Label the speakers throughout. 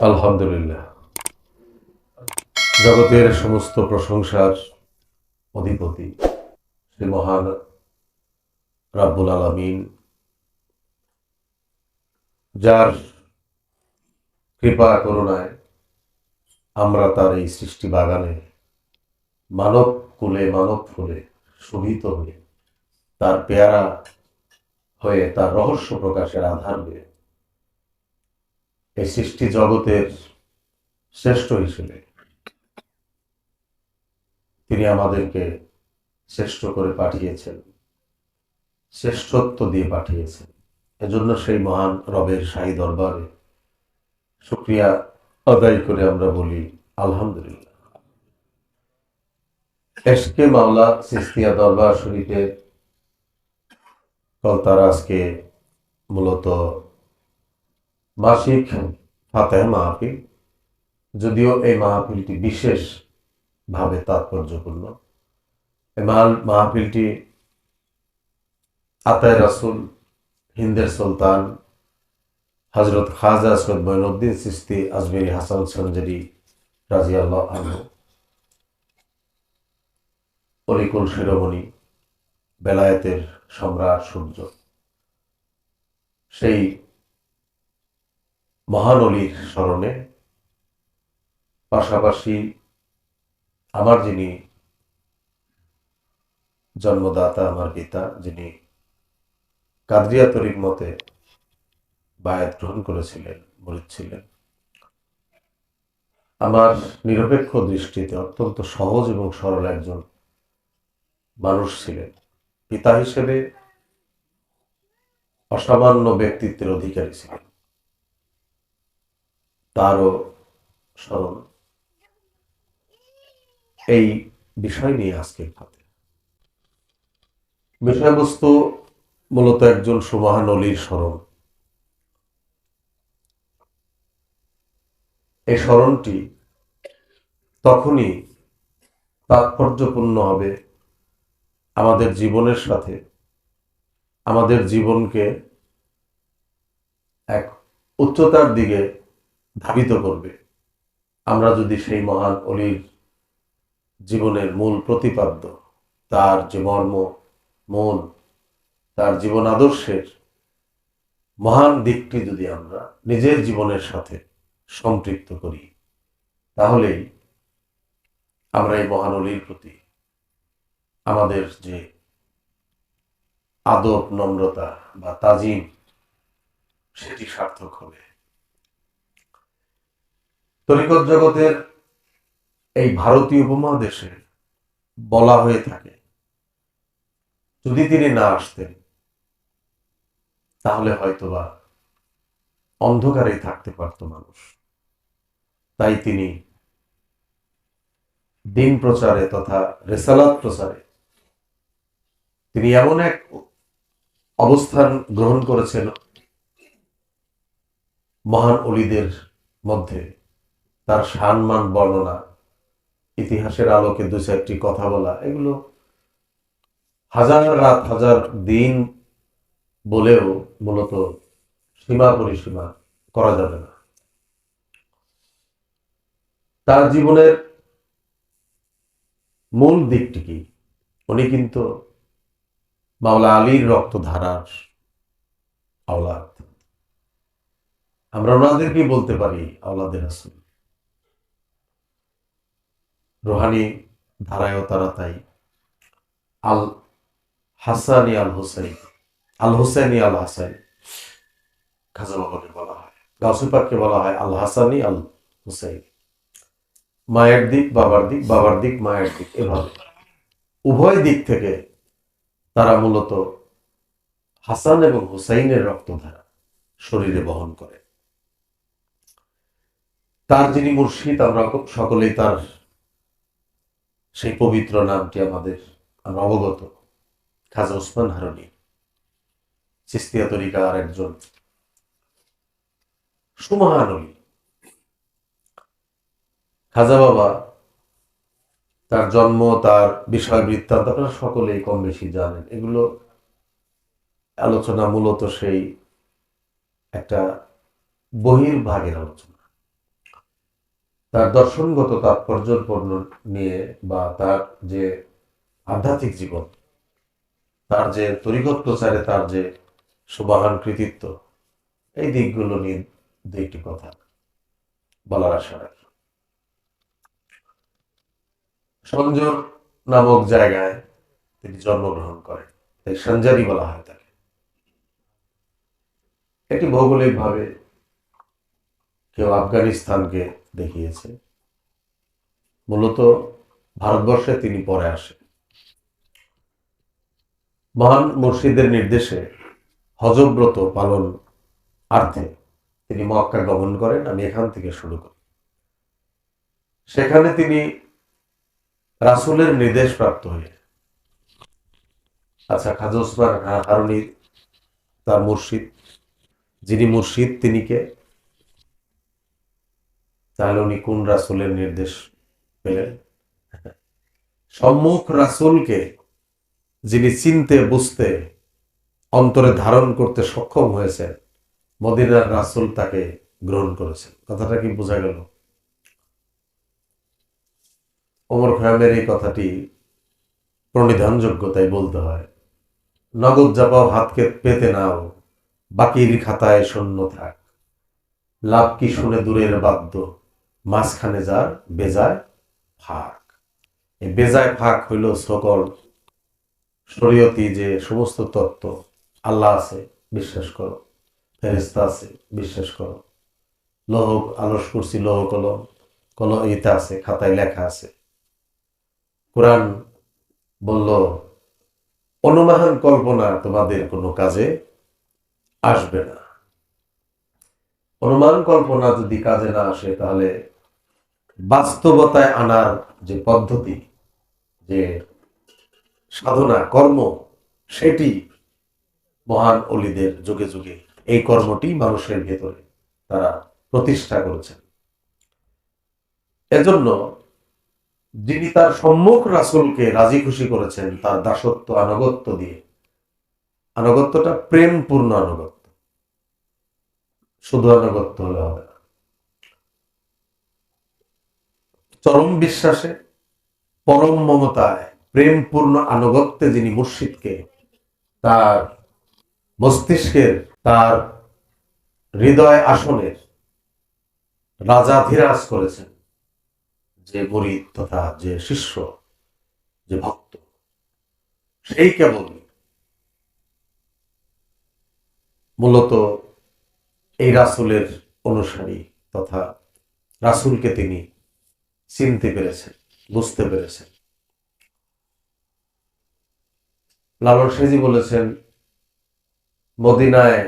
Speaker 1: আলহামদুলিল্লাহ। জগতের সমস্ত প্রশংসার অধিপতি শ্রী মহান রাব্বুল আলামিন, যার কৃপা করুণায় আমরা তার এই সৃষ্টি বাগানে মানব কুলে মানব ফুলে শোভিত হয়ে, তার পেয়ারা হয়ে, তার রহস্য প্রকাশের আধার হয়ে এই সৃষ্টি জগতের শ্রেষ্ঠ হিসেবে তিনি আমাদেরকে শ্রেষ্ঠ করে পাঠিয়েছেন, শ্রেষ্ঠত্ব দিয়ে পাঠিয়েছেন। এজন্য সেই মহান রবের শাহী দরবারে শুকরিয়া আদায় করে আমরা বলি আলহামদুলিল্লাহ। এশকে মাওলা সিস্তিয়া দরবার শরীফে তার আজকে মূলত মাসিক ফাতেহা মাহফিল, যদিও এই মাহফিলটি বিশেষ ভাবে তাৎপর্যপূর্ণ। এই মাহফিলটি আতায় রাসুল, হিন্দের সুলতান হজরত খাজা আসরত মঈনুদ্দিন চিশতি আজমেরি হাসান সঞ্জরি রাদিয়াল্লাহু আনহু, অলিকুল শিরোমণি, বেলায়েতের সম্রাট সূর্য, সেই মহান অলির স্মরণে, পাশাপাশি আমার যিনি জন্মদাতা, আমার পিতা, যিনি কাদরিয়া তরিক মতে বায়াত গ্রহণ করেছিলেন, মুরিদ ছিলেন, আমার নিরপেক্ষ দৃষ্টিতে অত্যন্ত সহজ এবং সরল একজন মানুষ ছিলেন। পিতা হিসেবে অসামান্য ব্যক্তিত্বের অধিকারী ছিলেন, তারও স্মরণ। এই বিষয় নিয়ে আজকের ফাতে বিষয়বস্তু মূলত একজন সুমহান অলির স্মরণ। এই স্মরণটি তখনই তাৎপর্যপূর্ণ হবে আমাদের জীবনের সাথে, আমাদের জীবনকে এক উচ্চতার দিকে ধাবিত করবে, আমরা যদি সেই মহান অলির জীবনের মূল প্রতিপাদ্য, তার যে মর্ম, মূল, তার জীবন আদর্শের মহান দিকটি যদি আমরা নিজের জীবনের সাথে সম্পৃক্ত করি, তাহলেই আমরা এই মহান অলির প্রতি আমাদের যে আদব, নম্রতা বা তাজিম, সেটি সার্থক হবে। তরিকত জগতের এই ভারতীয় উপমহাদেশে বলা হয়ে থাকে, যদি তিনি না আসতেন তাহলে হয়তোবা অন্ধকারেই থাকতে পারত মানুষ। তাই তিনি দিন প্রচারে তথা রিসালাত প্রচারে তিনি এমন এক অবস্থান গ্রহণ করেছেন, মহান অলিদের মধ্যে তার সম্মান বর্ণনা, ইতিহাসের আলোকে দু চারটি কথা বলা, এগুলো হাজার রাত হাজার দিন বলেও মূলত সীমা পরিসীমা করা যাবে না। তার জীবনের মূল দিকটি কি? উনি কিন্তু মাওলা আলীর রক্তধারার আওলাদ। আমরা ওনাদেরকেই বলতে পারি আওলাদে রাসূল। রুহানি ধারায়ও তারা তাই। আল হাসানি আল হুসাইন, আল হুসাইনি আল হাসাইন, খাজা বাবাকে বলা হয়, গাউসে পাককে বলা হয় আল হাসানি আল হুসাইন। মায়ের দিক বাবার দিক, বাবার দিক মায়ের দিক, এভাবে উভয় দিক থেকে তারা মূলত হাসান এবং হুসাইনের রক্তধারা শরীরে বহন করে। তার যিনি মুর্শিদ, আমরা সকলেই তার সেই পবিত্র নামটি আমরা অবগত, খাজা ওসমান হারুনি, চিশতিয়া তরিকার একজন সুমহান অলি। খাজা বাবা, তার জন্ম, তার বিষয় বৃত্তান্ত আপনারা সকলেই কম বেশি জানেন। এগুলো আলোচনা মূলত সেই একটা বহির্ভাগের আলোচনা। তার দর্শনগত তাৎপর্যপূর্ণ নিয়ে বা তার যে আধ্যাত্মিক জীবন, তার যে তরিকত প্রচারে তার যে সুবহান কৃতিত্ব, এই দিকগুলো নিয়ে দুইটি কথা বলার আশা রাখি। সঞ্জর নামক জায়গায় তিনি জন্মগ্রহণ করেন, তাই সঞ্জারি বলা হয় তাকে। এটি ভৌগোলিকভাবে কেউ আফগানিস্তানকে দেখিয়েছে, মূলত ভারতবর্ষে তিনি পরে আসেন। মহান মুর্শিদের নির্দেশে হজব্রত পালন আর্থে তিনি মক্কা গমন করেন। আমি এখান থেকে শুরু করি। সেখানে তিনি রাসূলের নির্দেশ প্রাপ্ত হয়ে, আচ্ছা, খাজা ওসমান হারুনি তার মুর্শিদ, যিনি মুর্শিদ তিনি কে? তাহলে উনি কোন রাসূলের নির্দেশ পেলেন? সম্মুখ রাসূলকে যিনি চিনতে বুঝতে অন্তরে ধারণ করতে সক্ষম হয়েছেন, মদিনার রাসূল তাকে গ্রহণ করেছেন। কথাটা কি বোঝা গেল? ওমর খৈয়ামের এই কথাটি প্রণিধানযোগ্য, তাই বলতে হয়, নগদ জাপাও হাতকে পেতে নাও, বাকির খাতায় শূন্য থাক, লাভ কি শুনে দূরের বাদ্য, মাঝখানে যার বেজায় ফাঁক। এই বেজায় ফাঁক হইল সকল শরীয়তি যে সমস্ত তত্ত্ব, আল্লাহ আছে বিশ্বাস করো, ফেরেশতা আছে বিশ্বাস করো, লৌহ আলস কুরসি লৌহ কলম ইতে আছে, খাতায় লেখা আছে। কোরআন বলল অনুমান কল্পনা তোমাদের কোনো কাজে আসবে না। অনুমান কল্পনা যদি কাজে না আসে, তাহলে বাস্তবতায় আনার যে পদ্ধতি, যে সাধনা কর্ম, সেটি মহান অলিদের যুগে যুগে এই কর্মটি মানুষের ভেতরে তারা প্রতিষ্ঠা করেছেন। এজন্য যিনি তার সম্মুখ রাসূলকে রাজি খুশি করেছেন তার দাসত্ব আনুগত্য দিয়ে, আনুগত্যটা প্রেমপূর্ণ আনুগত্য, শুধু আনুগত্য হলে হবে না, চরম বিশ্বাসে, পরম মমতায়, প্রেমপূর্ণ আনুগত্যে যিনি মুর্শিদকে তার মস্তিষ্কের, তার হৃদয় আসনের রাজাধিরাজ করেছেন, যে মুরিদ তথা যে শিষ্য, যে ভক্ত, সেই কেবল মূলত এই রাসূলের অনুসারী তথা রাসূলকে তিনি চিনতে পেরেছেন, বুঝতে পেরেছেন। লালন সাইজি বলেছেন মদিনায়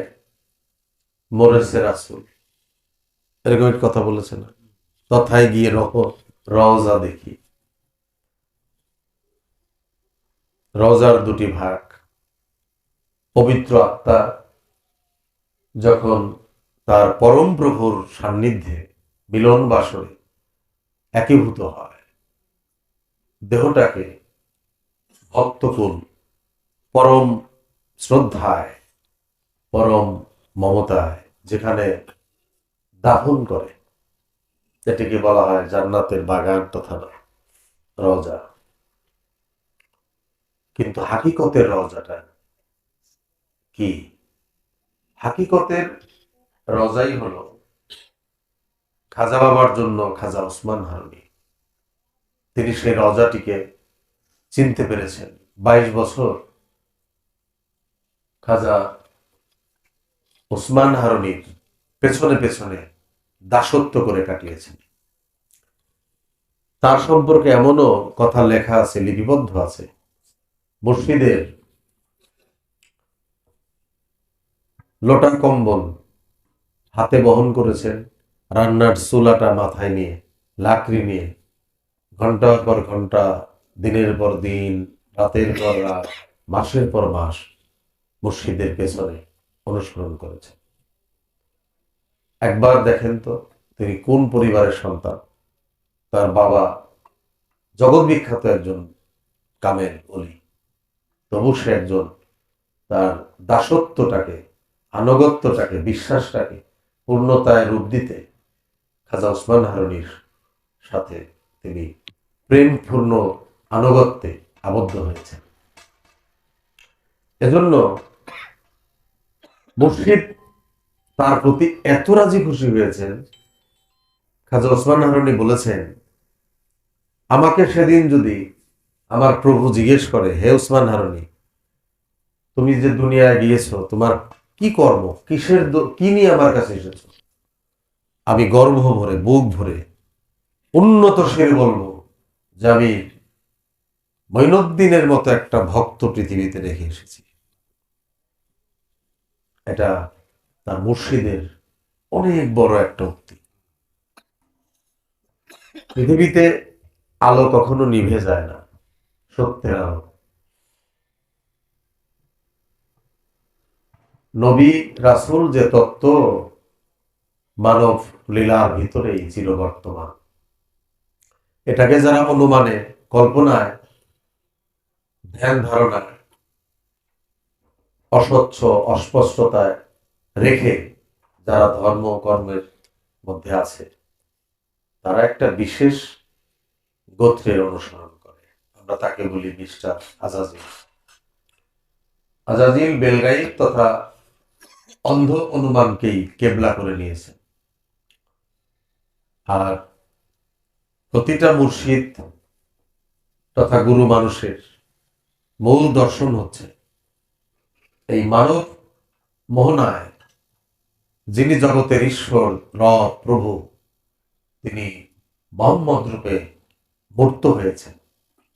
Speaker 1: মরেছে রাসূল, এরকম একটা কথা বলেছেন, তথায় গিয়ে রওজা দেখি। রওজার দুটি ভাগ, পবিত্র আত্মা যখন তার পরম প্রভুর সান্নিধ্যে মিলন বাসরে একীভূত হয়, দেহটাকে ভক্তকুল পরম শ্রদ্ধায়, পরম মমতায় যেখানে দাফন করে, এটিকে বলা হয় জান্নাতের বাগান তথা রওজা। কিন্তু হাকিকতের রওজাটা কি? হাকিকতের রওজাই হলো খাজা বাবার জন্য খাজা ওসমান হারুনি। তিনি সেই রওজাটিকে চিনতে পেরেছেন। 22 বছর খাজা ওসমান হারুনির পেছনে পেছনে দাসত্ব করে কাটিয়েছেন। তার সম্পর্কে এমনও কথা লেখা আছে, লিপিবদ্ধ আছে, মুর্শিদের লোটা কম্বল হাতে বহন করেছেন, রান্নার চুলাটা মাথায় নিয়ে, লাকড়ি নিয়ে ঘন্টার পর ঘন্টা, দিনের পর দিন, রাতের পর রাত, মাসের পর মাস মুর্শিদের পেছনে অনুসরণ করেছেন। একবার দেখেন তো তিনি কোন পরিবারের সন্তান। তার বাবা জগৎ বিখ্যাত একজন কামেল অলি, তবু সে একজন তার দাসত্বটাকে, আনুগত্যটাকে, বিশ্বাসটাকে পূর্ণতায় রূপ দিতে খাজা ওসমান হারুনির সাথে তিনি প্রেমপূর্ণ আনুগত্যে আবদ্ধ হয়েছেন। এজন্য মুর্শিদ তার প্রতি এত রাজি খুশি হয়েছেন, খাজা ওসমান হারুনি বলেছেন, আমাকে সেদিন যদি আমার প্রভু জিজ্ঞেস করে, হে ওসমান হারুনি, তুমি যে দুনিয়ায় গিয়েছো, তোমার কি কর্ম, কি নিয়ে আমার কাছে এসেছো, আমি গর্ব ভরে বুক ভরে উন্নত স্বরে বলবো যে আমি মঈনুদ্দিনের মতো একটা ভক্ত পৃথিবীতে রেখে এসেছি। এটা তার মুর্শিদের অনেক বড় একটা উক্তি। পৃথিবীতে আলো কখনো নিভে যায় না, সত্যের আলো। নবী রাসূল যে তত্ত্ব মানব লীলার ভিতরেই চিরবর্তমান, এটাকে যারা অনুমানে, কল্পনায়, ধ্যান ধারণায়, অস্বচ্ছ অস্পষ্টতায় রেখে যারা ধর্ম কর্মের মধ্যে আছে, তারা একটা বিশেষ গোত্রের অনুসরণ করে। আমরা তাকে বলি মিস্টার আজাজিল। আজাজিল বেলগাইব তথা অন্ধ অনুমানকেই কেবলা করে নিয়েছেন। আর প্রতিটা মুর্শিদ তথা গুরু মানুষের মূল দর্শন হচ্ছে এই মানব মোহনায় যিনি জগতের ঈশ্বর, রব, প্রভু, তিনি মোহাম্মদ রূপে মূর্ত হয়েছেন।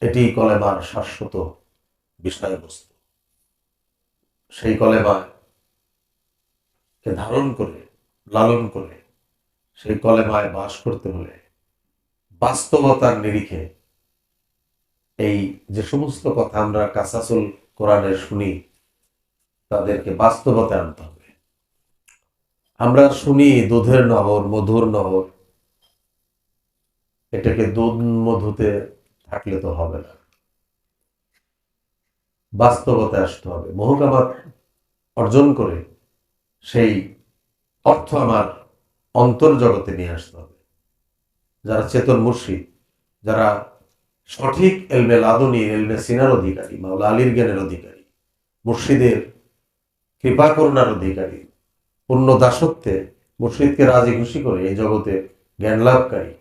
Speaker 1: এটি কলেমার শাশ্বত বিষয়বস্তু। সেই কলেমাকে ধারণ করে, লালন করে, সেই কলেমায় বাস করতে হলে বাস্তবতার নিরিখে এই যে সমস্ত কথা আমরা কাসাসুল কোরআনে শুনি, তাদেরকে বাস্তবতা আনতে হবে। আমরা শুনি দুধের নহর, মধুর নহর, এটাকে দুধ মধুতে থাকলে তো হবে না, বাস্তবতায় আসতে হবে। মোহকামাত অর্জন করে সেই অর্থ আমার অন্তর্জগতে নিয়ে আসতে হবে। যারা চেতন মুর্শিদ, যারা সঠিক এলমে লাদুনি, এলমে সিনার অধিকারী, মাওলা আলীর জ্ঞানের অধিকারী, মুর্শিদের কৃপা করুণার অধিকারী, পূর্ণ দাসত্বে মুর্শিদকে রাজি খুশি করে এই জগতে জ্ঞান লাভকারী,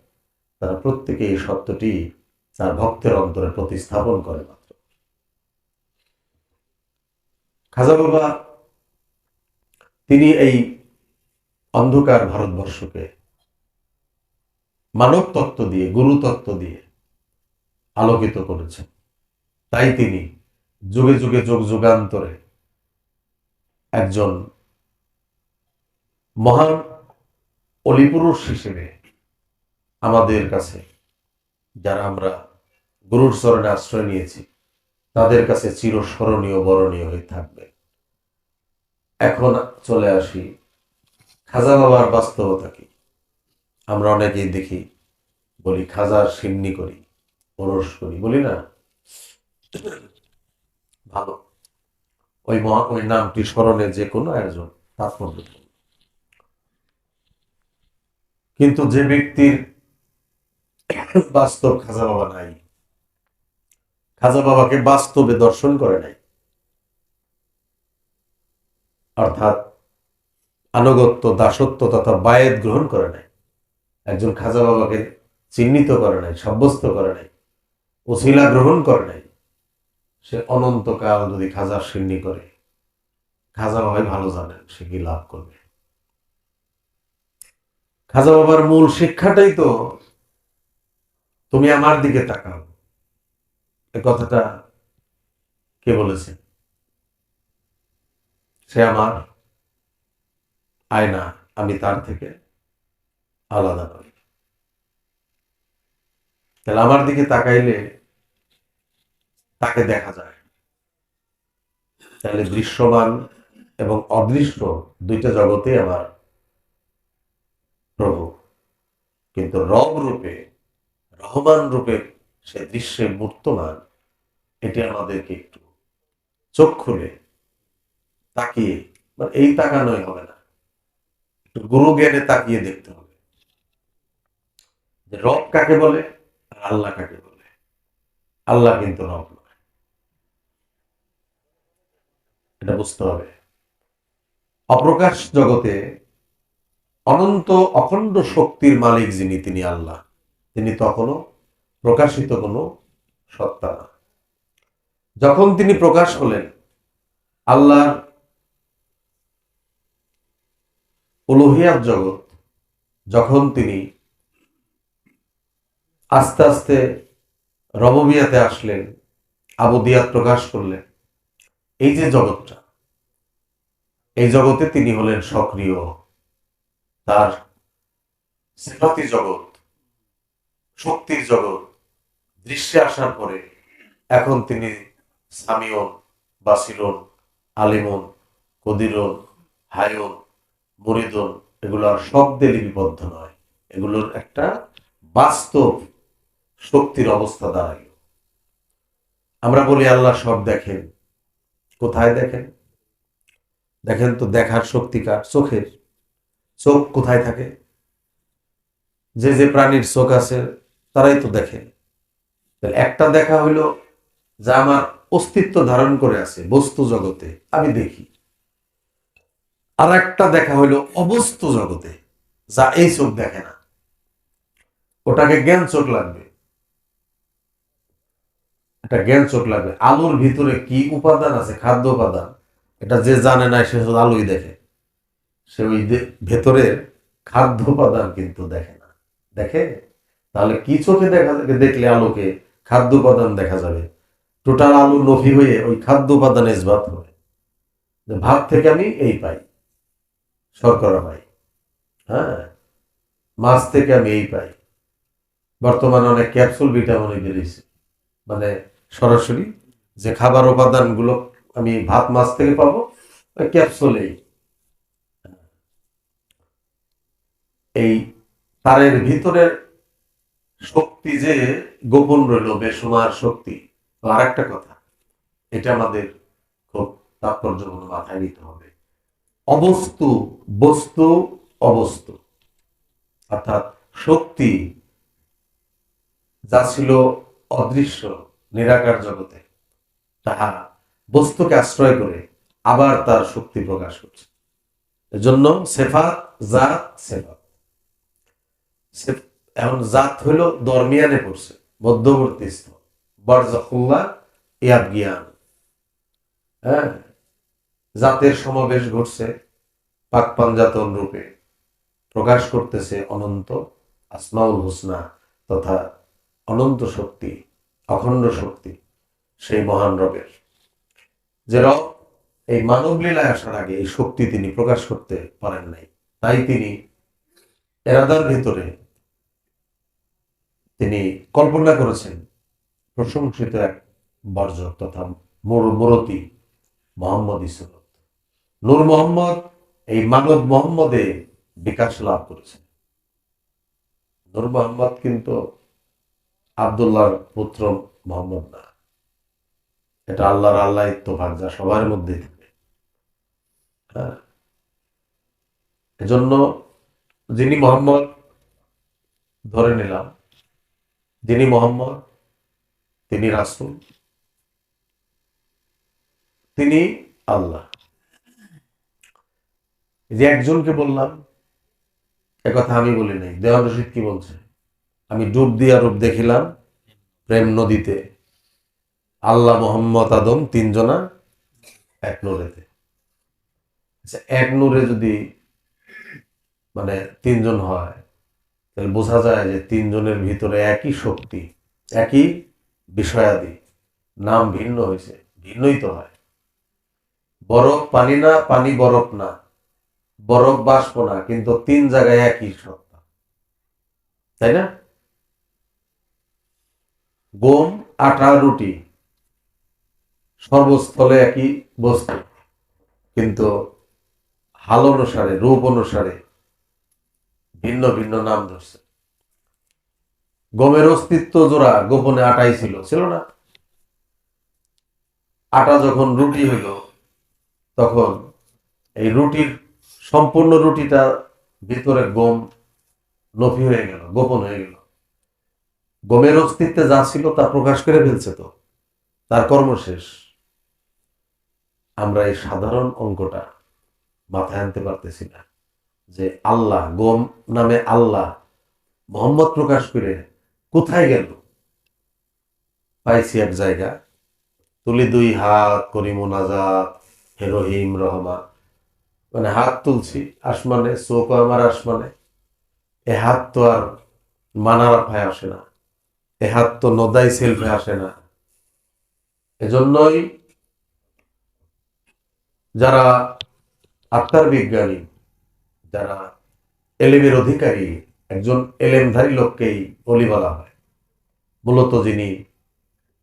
Speaker 1: তারা প্রত্যেকে এই সত্যটি তার ভক্তের অন্তরে প্রতিস্থাপন করে মাত্র। খাজা বাবা তিনি এই অন্ধকার ভারতবর্ষকে মানব তত্ত্ব দিয়ে, গুরু তত্ত্ব দিয়ে আলোকিত করেছেন। তাই তিনি যুগে যুগে যুগ যুগান্তরে একজন মহান অলিপুরুষ হিসেবে আমাদের কাছে, যারা আমরা গুরুর চরণে আশ্রয় নিয়েছি, তাদের কাছে চিরস্মরণীয় বরণীয় হয়ে থাকবে। এখন চলে আসি খাজা বাবার বাস্তবতা কি। আমরা অনেকেই দেখি, বলি খাজার সিন্নি করি, ওরস করি, বলি না? ভালো, ওই নামটি স্মরণে যে কোনো আয়োজন তাৎপর্য। কিন্তু যে ব্যক্তির বাস্তব খাজা বাবা নাই, খাজা বাবাকে বাস্তবে দর্শন করে নাই, অর্থাৎ আনুগত্য, দাসত্ব তথা বায়েত গ্রহণ করে নাই, একজন খাজা বাবাকে চিহ্নিত করে নাই, সাব্যস্ত করে নাই, ওসিলা গ্রহণ করে নাই, সে অনন্তকাল যদি খাজার সিন্নি করে, খাজা বাবাই ভালো জানেন সে কি লাভ করবে। খাজা বাবার মূল শিক্ষাটাই তো তুমি আমার দিকে তাকাও। এ কথাটা কে বলেছে? সে আমার আয়না, আমি তার থেকে আলাদা নই। তাহলে আমার দিকে তাকাইলে তাকে দেখা যায়। তাহলে দৃশ্যমান এবং অদৃশ্য দুইটা জগতে আমার প্রভু, কিন্তু রব রূপে, রহমান রূপে সে দৃশ্যে মূর্তমান। এটি আমাদেরকে একটু চোখ খুলে তাকিয়ে, মানে এই তাকানোই হবে না, একটু গুরু জ্ঞানে তাকিয়ে দেখতে হবে। যে রব কাকে বলে আর আল্লাহ কাকে বলে। আল্লাহ কিন্তু রব নয়, এটা বুঝতে হবে। অপ্রকাশ জগতে অনন্ত অখণ্ড শক্তির মালিক যিনি, তিনি আল্লাহ। তিনি তখনও প্রকাশিত কোনো সত্তা না। যখন তিনি প্রকাশ হলেন, আল্লাহর উলুহিয়াত জগৎ যখন তিনি আস্তে আস্তে রববিয়াতে আসলেন, আবদিয়াত প্রকাশ করলেন, এই যে জগৎটা, এই জগতে তিনি হলেন সক্রিয়। তার সিফাতি জগৎ, শক্তির জগৎ দৃশ্যে আসার পরে এখন তিনি সামিউন, বাসিরুন, আলিমুন, কদিরুন, হায়ুন, মুরিদুন, এগুলো আর শব্দে লিপিবদ্ধ নয়, এগুলোর একটা বাস্তব শক্তির অবস্থা দাঁড়াইল। আমরা বলি আল্লাহ সব দেখেন, কোথায় দেখেন? দেখেন তো, দেখার শক্তি কার? চোখের। চোখ কোথায় থাকে? যে যে প্রাণীর চোখ আছে তারাই তো দেখে। তাহলে একটা দেখা হইলো যা আমার অস্তিত্ব ধারণ করে আছে বস্তু জগতে, আমি দেখি। আর একটা দেখা হইলো অবস্তু জগতে, যা এই চোখ দেখে না, ওটাকে জ্ঞান চোখ লাগবে। এটা জ্ঞান চোখ লাগবে। আলুর ভিতরে কি উপাদান আছে, খাদ্য উপাদান, এটা যে জানে না সে শুধু আলুই দেখে, সে ওই ভেতরের খাদ্য উপাদান কিন্তু দেখে না। দেখে? তাহলে কি চোখে দেখা যাবে? দেখলে আলুকে খাদ্য উপাদান দেখা যাবে। টোটাল আলু নফি হয়ে ওই খাদ্য উপাদান ইসবাত হবে যে ভাত থেকে আমি এই পাই, শর্করা পাই, হ্যাঁ, মাছ থেকে আমি এই পাই। বর্তমানে অনেক ক্যাপসুল ভিটামিন বেরিয়েছে, মানে সরাসরি যে খাবার উপাদানগুলো আমি ভাত মাছ থেকে পাবো ওই ক্যাপসুলেই। এই তারের ভিতরের শক্তি যে গোপন রইল, বেসুমার শক্তি। আর একটা কথা, এটা আমাদের খুব তাৎপর্যপূর্ণ মাথায় নিতে হবে। অবস্তু, বস্তু, অবস্তু, অর্থাৎ শক্তি যা ছিল অদৃশ্য নিরাকার জগতে, তাহা বস্তুকে আশ্রয় করে আবার তার শক্তি প্রকাশ করছে। এজন্য সেফাত, জাত, সেফাত। এখন জাত হইল দরমিয়ানে পড়ছে, মধ্যবর্তী স্তর, বারজাখুল্লাহ, ইয়াব জ্ঞান। হ্যাঁ, জাতের সমাবেশ ঘটছে, পাক পাঞ্জাতন রূপে প্রকাশ করতেছে অনন্ত আসমাউল হুসনা তথা অনন্ত শক্তি, অখণ্ড শক্তি, সেই মহান রবের। যে রব এই মানব লীলায় আসার আগে এই শক্তি তিনি প্রকাশ করতে পারেন নাই, তাই তিনি এরাদার ভিতরে তিনি কল্পনা করেছেন প্রশংসিত এক বর্জক তথা মূরতি মোহাম্মদ ইসরত। নূর মোহাম্মদ এই মানব মোহাম্মদে বিকাশ লাভ করেছেন। নূর মোহাম্মদ কিন্তু আব্দুল্লাহর পুত্র মোহাম্মদ না, এটা আল্লাহর আল্লাহিত্বভাগ যা সবার মধ্যেই থাকে। হ্যাঁ, এজন্য যিনি মোহাম্মদ, ধরে নিলাম যিনি মোহাম্মদ, তিনি রাসূল, তিনি আল্লাহ। যে একজনকে বললাম, একথা আমি বলি নাই, দেওয়ান রশিদ কি বলছে? আমি ডুব দিয়া রূপ দেখিলাম প্রেম নদীতে, আল্লাহ মোহাম্মদ আদম তিনজনা এক নূরেতে। আচ্ছা, এক নূরে যদি মানে তিনজন হয়, তাহলে বোঝা যায় যে তিনজনের ভিতরে একই শক্তি, একই বিষয়াদি, নাম ভিন্ন হয়েছে, ভিন্নই তো হয়। বরফ পানি না, পানি বরফ না, বরফ বাষ্প না, কিন্তু তিন জায়গায় একই সত্তা, তাই না? গম, আটা, রুটি, সর্বস্থলে একই বস্তু, কিন্তু হাল অনুসারে, রূপ অনুসারে ভিন্ন ভিন্ন নাম ধরছে। গমের অস্তিত্ব জোড়া গোপনে আটাই ছিল, ছিল না? আটা যখন রুটি হইল, তখন এই রুটির সম্পূর্ণ রুটিটা ভিতরে গম নফি হয়ে গেল, গোপন হয়ে গেল। গমের অস্তিত্বে যা ছিল তা প্রকাশ করে ফেলছে, তো তার কর্ম শেষ। আমরা এই সাধারণ অঙ্কটা মাথায় আনতে পারতেছি না যে আল্লাহ, গম নামে আল্লাহ মোহাম্মদ প্রকাশ করে কোথায় গেল। পাইছি এক জায়গা, তুলি দুই হাত করি মোনাজাত, হে রহিম রহমান, মানে হাত তুলছি আসমানে, চোখ আমার আসমানে। এ হাত তো আর মানারাফায় আসে না, এ হাত তো নদাই সেলফে আসে না। এজন্যই যারা আত্মার বিজ্ঞানী, যারা এলেমের অধিকারী, একজন এলেমধারী লোককেই অলি বলা হয়, মূলত যিনি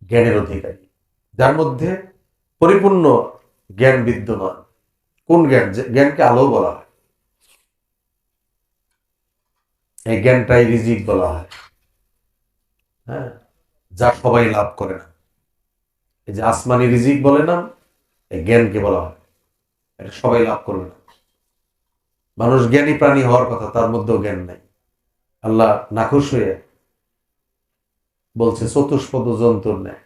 Speaker 1: জ্ঞানের অধিকারী, যার মধ্যে পরিপূর্ণ জ্ঞান বিদ্যমান। কোন জ্ঞান? যে জ্ঞানকে আলো বলা হয়, এই জ্ঞানটাই রিজিক বলা হয়। হ্যাঁ, যা সবাই লাভ করে না। এই যে আসমানি রিজিক বলে না, এই জ্ঞানকে বলা হয়, এটা সবাই লাভ করবে না। মানুষ জ্ঞানী প্রাণী হওয়ার কথা, তার মধ্যেও জ্ঞান নাই। আল্লাহ নাখুশ হয়ে বলছে চতুষ্পদ জন্তুর ন্যায়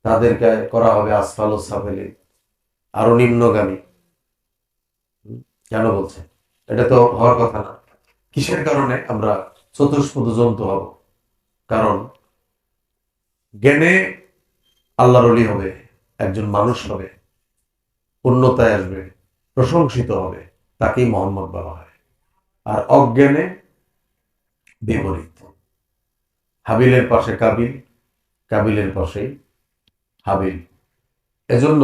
Speaker 1: তাদেরকে করা হবে আসফাল ও সাফেলি, আরো নিম্নগামী। কেন বলছে? এটা তো হওয়ার কথা না। কিসের কারণে আমরা চতুষ্পদ জন্তু হব? কারণ জ্ঞানে আল্লাহর ওলি হবে, একজন মানুষ হবে, পূর্ণতায় আসবে, প্রশংসিত হবে, তাকেই মোহাম্মদ বলা হয়। আর অজ্ঞানে বিপরীত, হাবিলের পাশে কাবিল, কাবিলের পাশেই হাবিল। এজন্য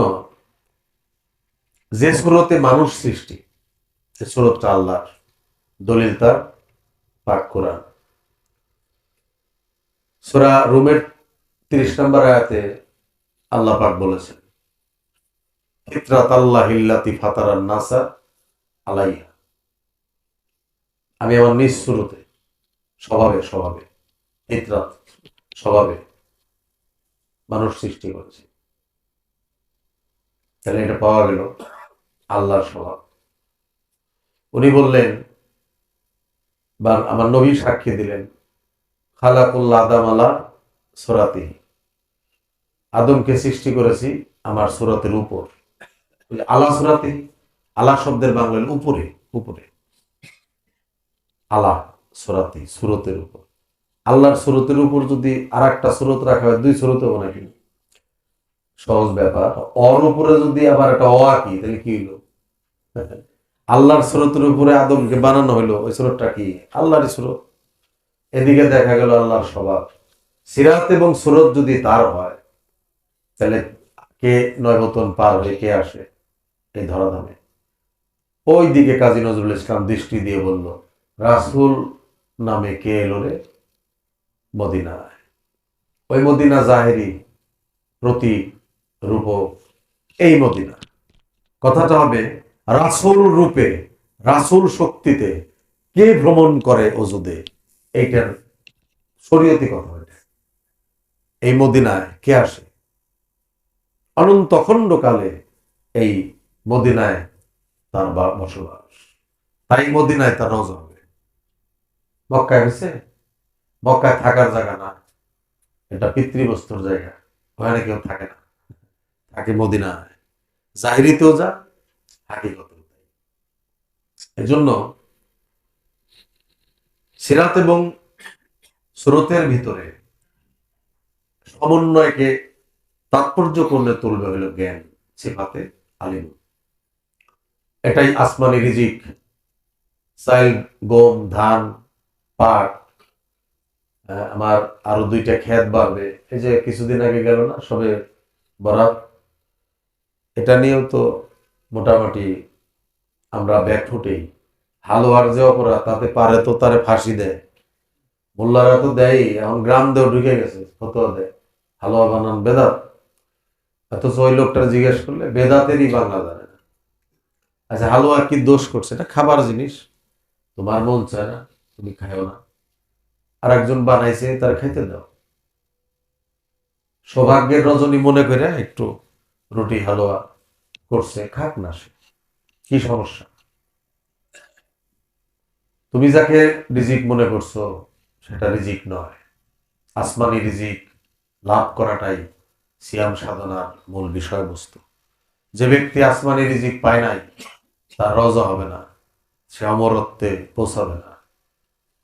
Speaker 1: যে সুরতে মানুষ সৃষ্টি, সে সুরতটা আল্লাহর, দলিল তার পাক কোরআন। সূরা রুমের 30 নম্বর আয়াতে আল্লাহ পাক বলেছেন, ফিতরাতাল্লাহিল্লাতী ফাতারান নাসা আলাইহা, আমি আমার নিজ সুরতে, স্বভাবে স্বভাবে, ফিতরাত স্বভাবে মানুষ সৃষ্টি করেছে। তাহলে এটা পাওয়া গেল আল্লাহর স্বভাব। উনি বললেন, বা আমার নবী সাক্ষী দিলেন, খালাকুল্লাহ আদম আলা সুরাতি, আদমকে সৃষ্টি করেছি আমার সুরাতের উপর। আলা সুরাতি, আলা শব্দের বাংলা উপরে, উপরে, আলা সুরাতি, সুরতের উপর। আল্লাহর সুরতের উপর যদি আর একটা সুরত রাখা হয়, দুই সুরতে হবে নাকি? সহজ ব্যাপার। অর উপরে যদি আবার একটা অ আঁকি, তাহলে কি হইলো? আল্লাহর সুরতের উপরে আদমকে বানানো হইলো, ওই সুরতটা কি? আল্লাহরই সুরত। এদিকে দেখা গেল আল্লাহর স্বভাব। সিরাত এবং সুরত যদি তার হয়, তাহলে কে নয়বতন পার হয়ে কে আসে এই ধরাধামে? ওই দিকে কাজী নজরুল ইসলাম দৃষ্টি দিয়ে বলল, রাসূল নামে কে এলো রে মদিনায়। ওই মদিনা জাহেরি, প্রতি রূপ এই মদিনা। কথাটা হবে রাসূল রূপে, রাসূল শক্তিতে কে ভ্রমণ করে অজুদে। এইটার শরীয়তি কথা। এটা এই মদিনায় কে আসে? অনন্ত অখণ্ড কালে এই মদিনায় তার বসবাস, তাই মদিনায় তার রওজা হবে। মক্কায় হয়েছে? মক্কায় থাকার জায়গা না, এটা পিতৃবস্তুর জায়গা, ওখানে কেউ থাকে না, থাকে মদিনায়। জাহিরিতেও যা, হাকিকতেও তাই। এজন্য সিরাত এবং সুরতের ভিতরে সমন্বয়কে তাৎপর্যপূর্ণ তুলবে হলো জ্ঞান, সিফাতে আলিম। এটাই আসমানি রিজিক। চাল, গম, ধান, পাট, আমার আরো 2টা ক্ষেত বাড়বে। এই যে কিছুদিন আগে গেল না সবে বরাত, এটা নিয়েও তো মোটামুটি আমরা ব্যাকফুটেই। হালুয়ার যে অপরাধ, তাতে পারে তো তারে ফাঁসি দেয়, মোল্লারা তো দেয়। এখন গ্রাম দেও ঢুকে গেছে, ফতোয়া দেয় হালুয়া বানান বেদাত। অথচ ওই লোকটা জিজ্ঞেস করলে বেদাতেরই বাংলা জানে না। আচ্ছা, হালুয়া কি দোষ করছে? এটা খাবার জিনিস, তোমার মন চায় না, তুমি খাইও না, আর একজন বানাইছে তার খাইতে দাও। সৌভাগ্যের রজনী মনে করে একটু রুটি হালুয়া করছে, খাক না, সে কি সমস্যা? তুমি যাকে রিজিক মনে করছো সেটা রিজিক নয়, আসমানি রিজিক লাভ করাটাই সিয়াম সাধনার মূল বিষয়বস্তু। যে ব্যক্তি আসমানি রিজিক পায় নাই তার রজা হবে না, সে অমরত্বে পৌঁছাবে না।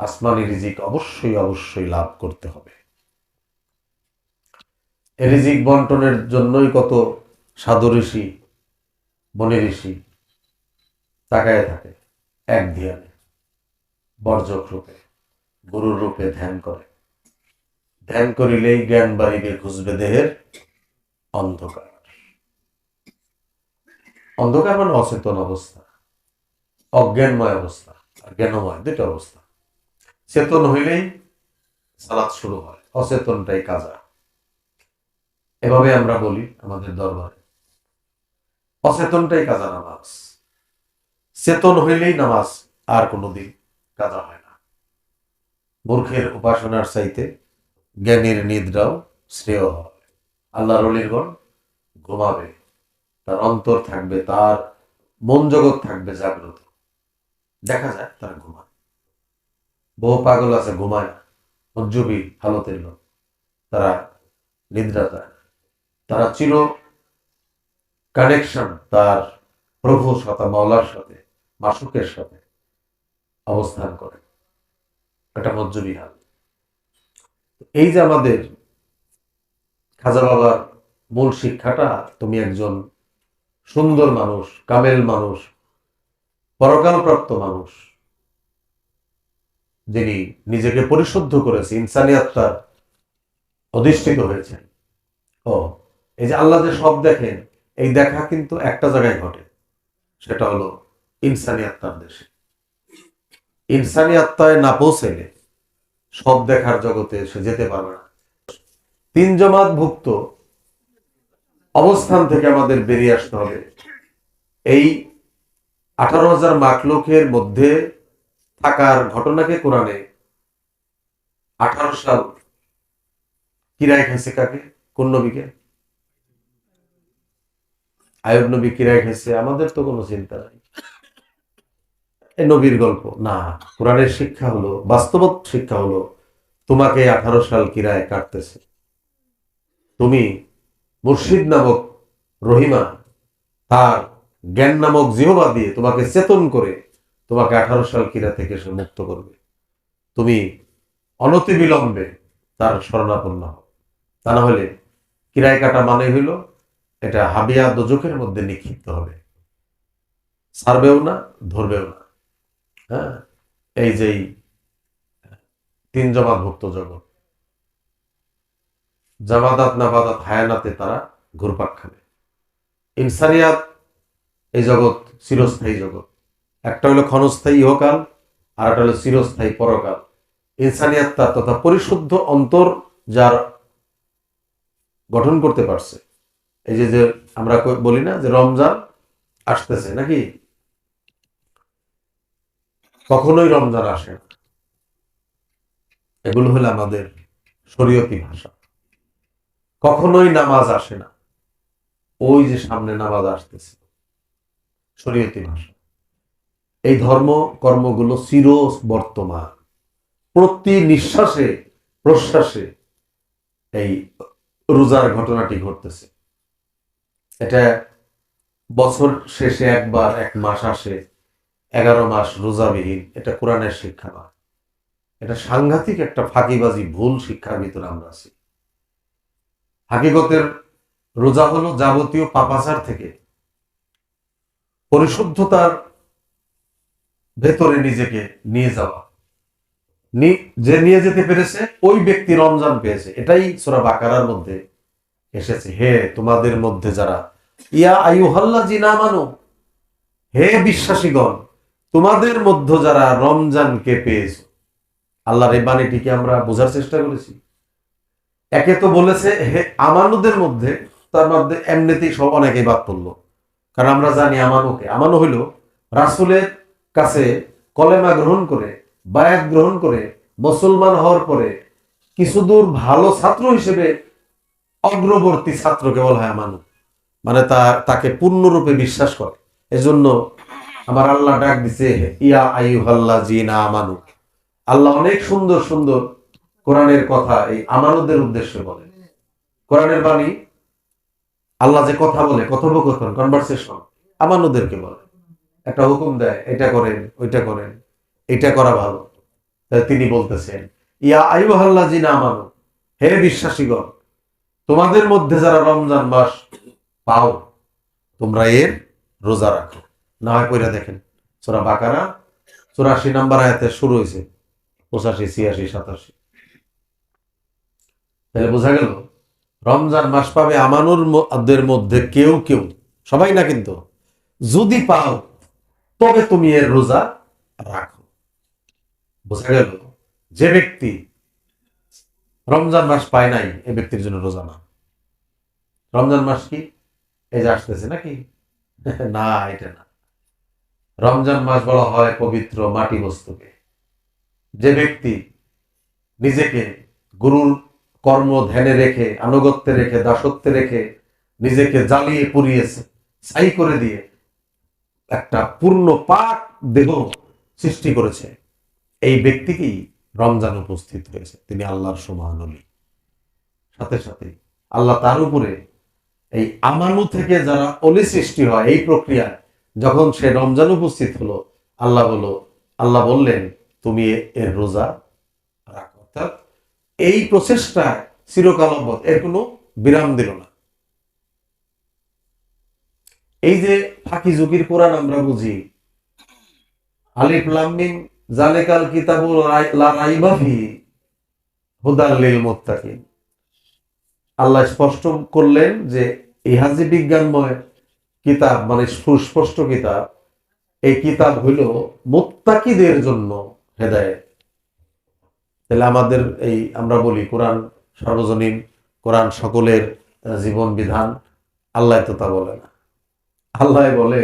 Speaker 1: আসমানি রিজিক অবশ্যই অবশ্যই লাভ করতে হবে। এই রিজিক বন্টনের জন্যই কত সাধু ঋষি বনি ঋষি তাকায় থাকে এক ধ্যানে, বর্জক রূপে, গুরুর রূপে ধ্যান করে। ধ্যান করিলেই জ্ঞান বাড়িবে, খুঁজবে দেহের অন্ধকার। অন্ধকার মানে অচেতন অবস্থা, অজ্ঞানময় অবস্থা, আর জ্ঞানময় দুটো অবস্থা। চেতন হইলেই সালাত শুরু হয়, অচেতনটাই কাজা। এভাবে আমরা বলি আমাদের দরবারে, অচেতনটাই কাজা নামাজ। চেতন হইলেই নামাজ আর কোনোদিন কাজা হয় না। মূর্খের উপাসনার চাইতে জ্ঞানীর নিদ্রাও শ্রেয় হয়। আল্লাহর ওলিগণ ঘুমাবে, তার অন্তর থাকবে, তার মন জগৎ থাকবে জাগ্রত। দেখা যায় তারা ঘুমায়। বহু পাগল আছে ঘুমায় না, মজ্জুবি হালতের লোক, তারা নিদ্রা যায়। তারা চির কানেকশন তার প্রভুর সাথে, মাওলার সাথে, মাসুকের সাথে অবস্থান করে। এটা মজ্জুবি হাল। এই যে আমাদের খাজা বাবার মূল শিক্ষাটা, তুমি একজন সুন্দর মানুষ, কামেল মানুষ, পরকালপ্রাপ্ত মানুষ, যিনি নিজেকে পরিশুদ্ধ করেছে, ইনসানিয়াতটা অধিষ্ঠিত হয়েছেন। ও এই যে আল্লাহ যে সব দেখেন, এই দেখা কিন্তু একটা জায়গায় ঘটে, সেটা হলো ইনসানি আত্মার দেশে। ইনসানি আত্মায় না পৌঁছাইলে সব দেখার জগতে সে যেতে পারবে না। তিন জমাত ভুক্ত অবস্থান থেকে আমাদের বেরিয়ে আসতে হবে। এই 18,000 মাখলুকের মধ্যে থাকার ঘটনাকে কোরআনে 18 সাল কিরায় খাইছে কাকে? কোন নবীকে? আয়ুব নবী কিরায় খাইছে। আমাদের তো কোনো চিন্তা নাই, এই নবীর গল্প না। কোরআনের শিক্ষা হলো, বাস্তব শিক্ষা হলো, তোমাকে 18 সাল কিরায় কাটতেছে। তুমি মুর্শিদ নামক রহিমা, তার জ্ঞান নামক জিহবা দিয়ে তোমাকে চেতন করে তোমাকে 18 সাল কিরা থেকে সে মুক্ত করবে। তুমি অনতিবিলম্বে তার শরণাপন্ন হও। তা না হলে কিরায় কাটা মানে হইল এটা হাবিয়া দোজখের মধ্যে নিক্ষিপ্ত হবে, ছাড়বেও না, ধরবেও না। হ্যাঁ, এই যেই তিন জমাতভুক্ত জগৎ, জামাদাত নাবাদাত হায়ানাতে তারা ঘুরপাক খাবে। ইনসানিয়াত এই জগৎ চিরস্থায়ী জগৎ। একটা হলো ক্ষণস্থায়ী ইহকাল, আর একটা হলো চিরস্থায়ী পরকাল। ইনসানিয়াত তার তথা পরিশুদ্ধ অন্তর যার গঠন করতে পারছে। এই যে যে আমরা বলি না যে রমজান আসতেছে নাকি, কখনোই রমজান আসে না। এগুলো হলো আমাদের শরীয়তি ভাষা। কখনোই নামাজ আসে না, ওই যে সামনে নামাজ আসতেছে, শরীয়তি ভাষা। এই ধর্ম কর্মগুলো চির বর্তমান, প্রতি নিঃশ্বাসে প্রশ্বাসে এই রোজার ঘটনাটি ঘটতেছে। এটা বছর শেষে একবার এক মাস আসে, 11 মাস রোজাবিহীন, এটা কোরআনের শিক্ষা নয়। এটা সাংঘাতিক একটা ফাঁকিবাজি, ভুল শিক্ষার ভিতরে আমরা আছি। হাকিকতের রোজা হলো যাবতীয় পাপাচার থেকে পরিশুদ্ধতার ভেতরে নিজেকে নিয়ে যাওয়া। যে নিয়ে যেতে পেরেছে ওই ব্যক্তি রমজান পেয়েছে। এটাই সূরা বাকারার মধ্যে এসেছে, হে তোমাদের মধ্যে যারা, ইয়া আইয়ুহাল্লাযিনা আমানু, হে বিশ্বাসীগণ, তোমাদের মধ্যে যারা রমজানকে পেয়েছে। আল্লাহর এই বাণীটিকে আমরা বোঝার চেষ্টা করেছি। একে তো বলেছে হে আমানুদের মধ্যে, তার মধ্যে এমনিতেই সব অনেকেই বাদ পড়লো, কারণ আমরা জানি আমানুকে, আমানু হইল রাসূলের কাছে কলেমা গ্রহণ করে, বায়াত গ্রহণ করে, মুসলমান হওয়ার পরে কিছুদূর ভালো ছাত্র হিসেবে অগ্রবর্তী ছাত্রকে বলা হয় আমানু, মানে তাকে পূর্ণরূপে বিশ্বাস করে। এজন্য আমার আল্লাহ ডাক দিছে ইয়া আইয়ুহাল্লাযিনা আমানু। আল্লাহ অনেক সুন্দর সুন্দর কোরআনের কথা এই আমানতদের উদ্দেশ্যে বলে। কোরআনের বাণী, আল্লাহ যে কথা বলে, কথোপকথন, কনভারসেশন, আমানতদেরকে বলে। একটা হুকুম দেয়, এটা করেন, ওইটা করেন, এটা করা ভালো। তাই তিনি বলতেছেন, ইয়া আইয়ুহাল্লাযিনা আমানু, হে বিশ্বাসীগণ, তোমাদের মধ্যে যারা রমজান মাস পাও, তোমরা এর রোজা রাখো। না হয় পড়ে দেখেন সূরা বাকারা 84 নম্বর আয়াতে শুরু হয়েছে, 85, 86, 87। তাহলে বোঝা গেল রমজান মাস পাবে আমানুরদের মধ্যে কেউ কেউ, সবাই না কিন্তু, যদি পাও তবে তুমি এর রোজা রাখো। বোঝা গেল যে ব্যক্তি রমজান মাস পায় নাই, এ ব্যক্তির জন্য রোজা না। রমজান মাস কি এই যে আসতেছে নাকি? না, এটা না। রমজান মাস বলা হয় পবিত্র মাটি বস্তুকে। যে ব্যক্তি নিজেকে গুরুর কর্ম ধ্যানে রেখে, আনুগত্যে রেখে, দাসত্বে রেখে নিজেকে জ্বালিয়ে পুড়িয়েছে, ছাই করে দিয়ে একটা পূর্ণ পাক দেহ সৃষ্টি করেছে, এই ব্যক্তিকেই রমজান উপস্থিত হয়েছে। তিনি আল্লাহর সমান অলি। সাথে সাথে আল্লাহ তার উপরে এই আমানু থেকে যারা অলি সৃষ্টি হয়, এই প্রক্রিয়ায় যখন সে রমজান উপস্থিত হলো, আল্লাহ বললেন তুমি এর রোজা রাখো। অর্থাৎ এই প্রচেষ্টা চিরকাল অব্যাহত, এর কোনো বিরাম দিল না। এই যে ফাঁকি ঝুঁকির কোরআন আমরা বুঝি, আলিফ লাম মিম যালিকাল কিতাবু লা রাইবা ফিহি হুদাল লিল মুত্তাকিন। আল্লাহ স্পষ্ট করলেন যে ইহাজি বিজ্ঞানময় কিতাব, মানে সুস্পষ্ট কিতাব, এই কিতাব হইল মুত্তাকিদের জন্য হেদায়েত। তাহলে আমাদের এই আমরা বলি কোরআন সর্বজনীন, কোরআন সকলের জীবন বিধান, আল্লাহ তো তা বলে না। আল্লাহ বলে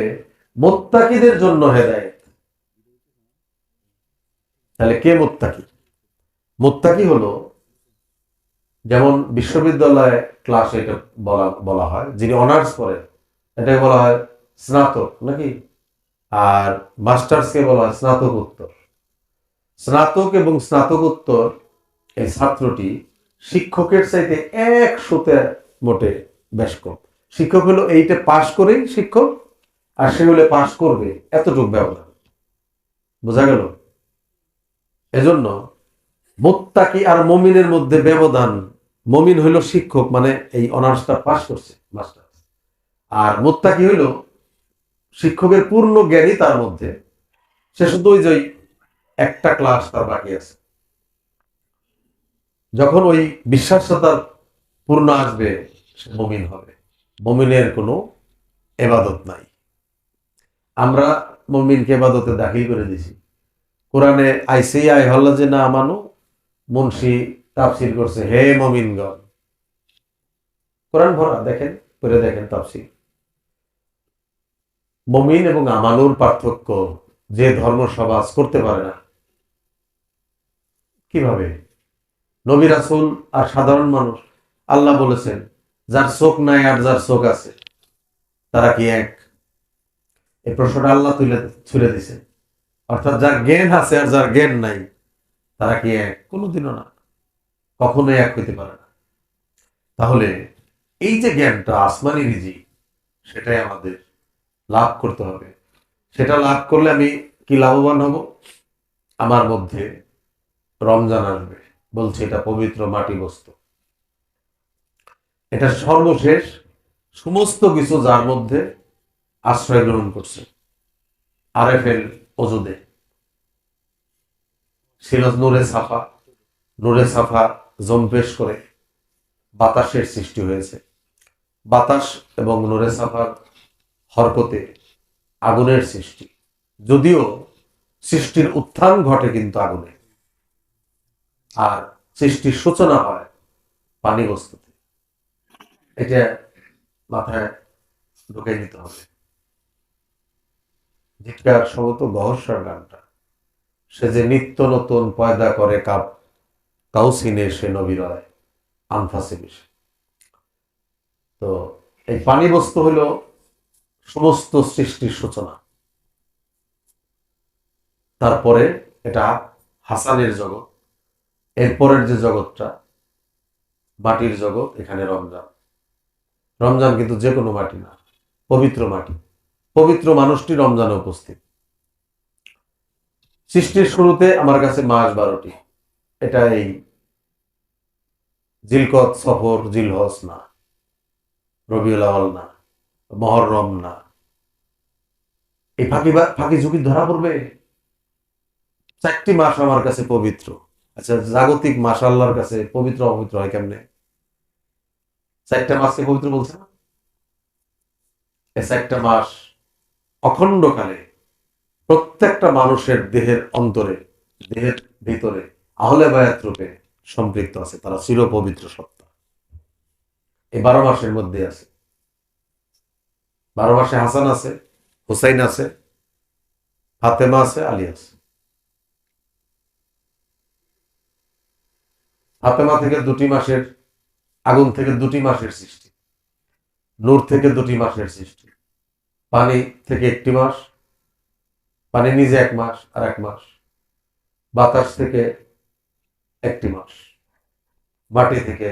Speaker 1: মুত্তাকিদের জন্য হেদায়েত। তাহলে কে মুত্তাকি? মুত্তাকি হলো, যেমন বিশ্ববিদ্যালয়ে ক্লাসে এটা বলা হয়, যিনি অনার্স করেন এটাকে বলা হয় স্নাতক নাকি, আর মাস্টার্সকে বলা হয় স্নাতকোত্তর। স্নাতক এবং স্নাতকোত্তর এই ছাত্রটি শিক্ষকের চাইতে 100তে মোটে বেশ কম। শিক্ষক হলো এইটা পাশ করেই শিক্ষক, আর সে হলে পাশ করবে, এতটুকু ব্যবধান। বোঝা গেল? এজন্য মুত্তাকি আর মুমিনের মধ্যে ব্যবধান। মুমিন হইল শিক্ষক, মানে এই অনার্সটা পাস করছে, মাস্টার। আর মুত্তাকি হইল শিক্ষকের পূর্ণ জ্ঞানী তার মধ্যে, সে শুধু ওই যে একটা ক্লাস তার বাকি আছে। যখন ওই বিশ্বাসতার পূর্ণ আসবে, সে মুমিন হবে। মুমিনের কোনো এবাদত নাই। আমরা মুমিনকে এবাদতে দাখিল করে দিছি। কোরআনে আইসে আইহাল্লাযিনা আমানু, মুন্সি তাফসির করছে হে মুমিনগণ। কোরআন ভরা, দেখেন, পড়ে দেখেন তাফসির। মুমিন এবং আমানুর পার্থক্য যে ধর্ম সমাজ করতে পারে না। কিভাবে? নবী রাসূল আর সাধারণ মানুষ, আল্লাহ বলেছেন যার চোখ নাই আর যার চোখ আছে তারা কি এক? এই প্রশ্নটা আল্লাহ তুলে দিছে। অর্থাৎ যার জ্ঞান আছে আর যার জ্ঞান নাই তারা কি এক? কোনোদিনও না, কখনোই এক হইতে পারে না। তাহলে এই যে জ্ঞানটা আসমানি রিজিক, সেটাই আমাদের লাভ করতে হবে। সেটা লাভ করলে আমি কি লাভবান হব? আমার মধ্যে রমজান আসবে, বলছে এটা পবিত্র মাটি বস্তু, এটা সর্বশেষ সমস্ত কিছু যার মধ্যে আশ্রয় গ্রহণ করছে। আরেফেল ওজুদে ছিল নূরে সাফা জম্পেশ করে বাতাসের সৃষ্টি হয়েছে। বাতাস এবং নূরে সাফার হরকতে আগুনের সৃষ্টি, যদিও সৃষ্টির উত্থান ঘটে কিন্তু আগুনে, আর সৃষ্টির সূচনা হয় পানি বস্তুতে। এটা মাথায় ঢুকে নিতে হবে। জিটকার সমত গহস্বর গানটা, সে যে নিত্য নতুন পয়দা করে কাউসিনে সে নবীরয় আনফাসে বেশি। তো এই পানি বস্তু হলো সমস্ত সৃষ্টির সূচনা। তারপরে এটা হাসানের জগৎ, এরপরের যে জগৎটা মাটির জগৎ, এখানে রমজান। রমজান কিন্তু যে কোনো মাটি না, পবিত্র মাটি, পবিত্র মানুষটি রমজানে উপস্থিত। সৃষ্টির শুরুতে আমার কাছে মাস 12টি। এটা এই জিলকত, সফর, জিলহজ না, রবিউল আওয়াল না, মহররম না। এই ফাঁকি ফাঁকি ঝুঁকি ধরা পড়বে। 4টি মাস আমার কাছে পবিত্র। আচ্ছা, জাগতিক মাস আল্লাহর কাছে পবিত্র অপবিত্র হয় কেমনে? 4টা মাসকে পবিত্র বলছে না? এই 4টা মাস অখণ্ডকালে প্রত্যেকটা মানুষের দেহের অন্তরে, দেহের ভিতরে আহলে বায়াত রূপে সম্পৃক্ত আছে। তারা চির পবিত্র সত্তা। এই 12 মাসের মধ্যে আছে। 12 মাসে হাসান আছে, হুসাইন আছে, ফাতেমা আছে, আলী আছে। ফাতেমা থেকে 2টি মাসের, আগুন থেকে 2টি মাসের সৃষ্টি, নূর থেকে 2টি মাসের সৃষ্টি, পানি থেকে 1টি মাস, পানি নিজে 1 মাস আর 1 মাস, বাতাস থেকে 1টি মাস, মাটি থেকে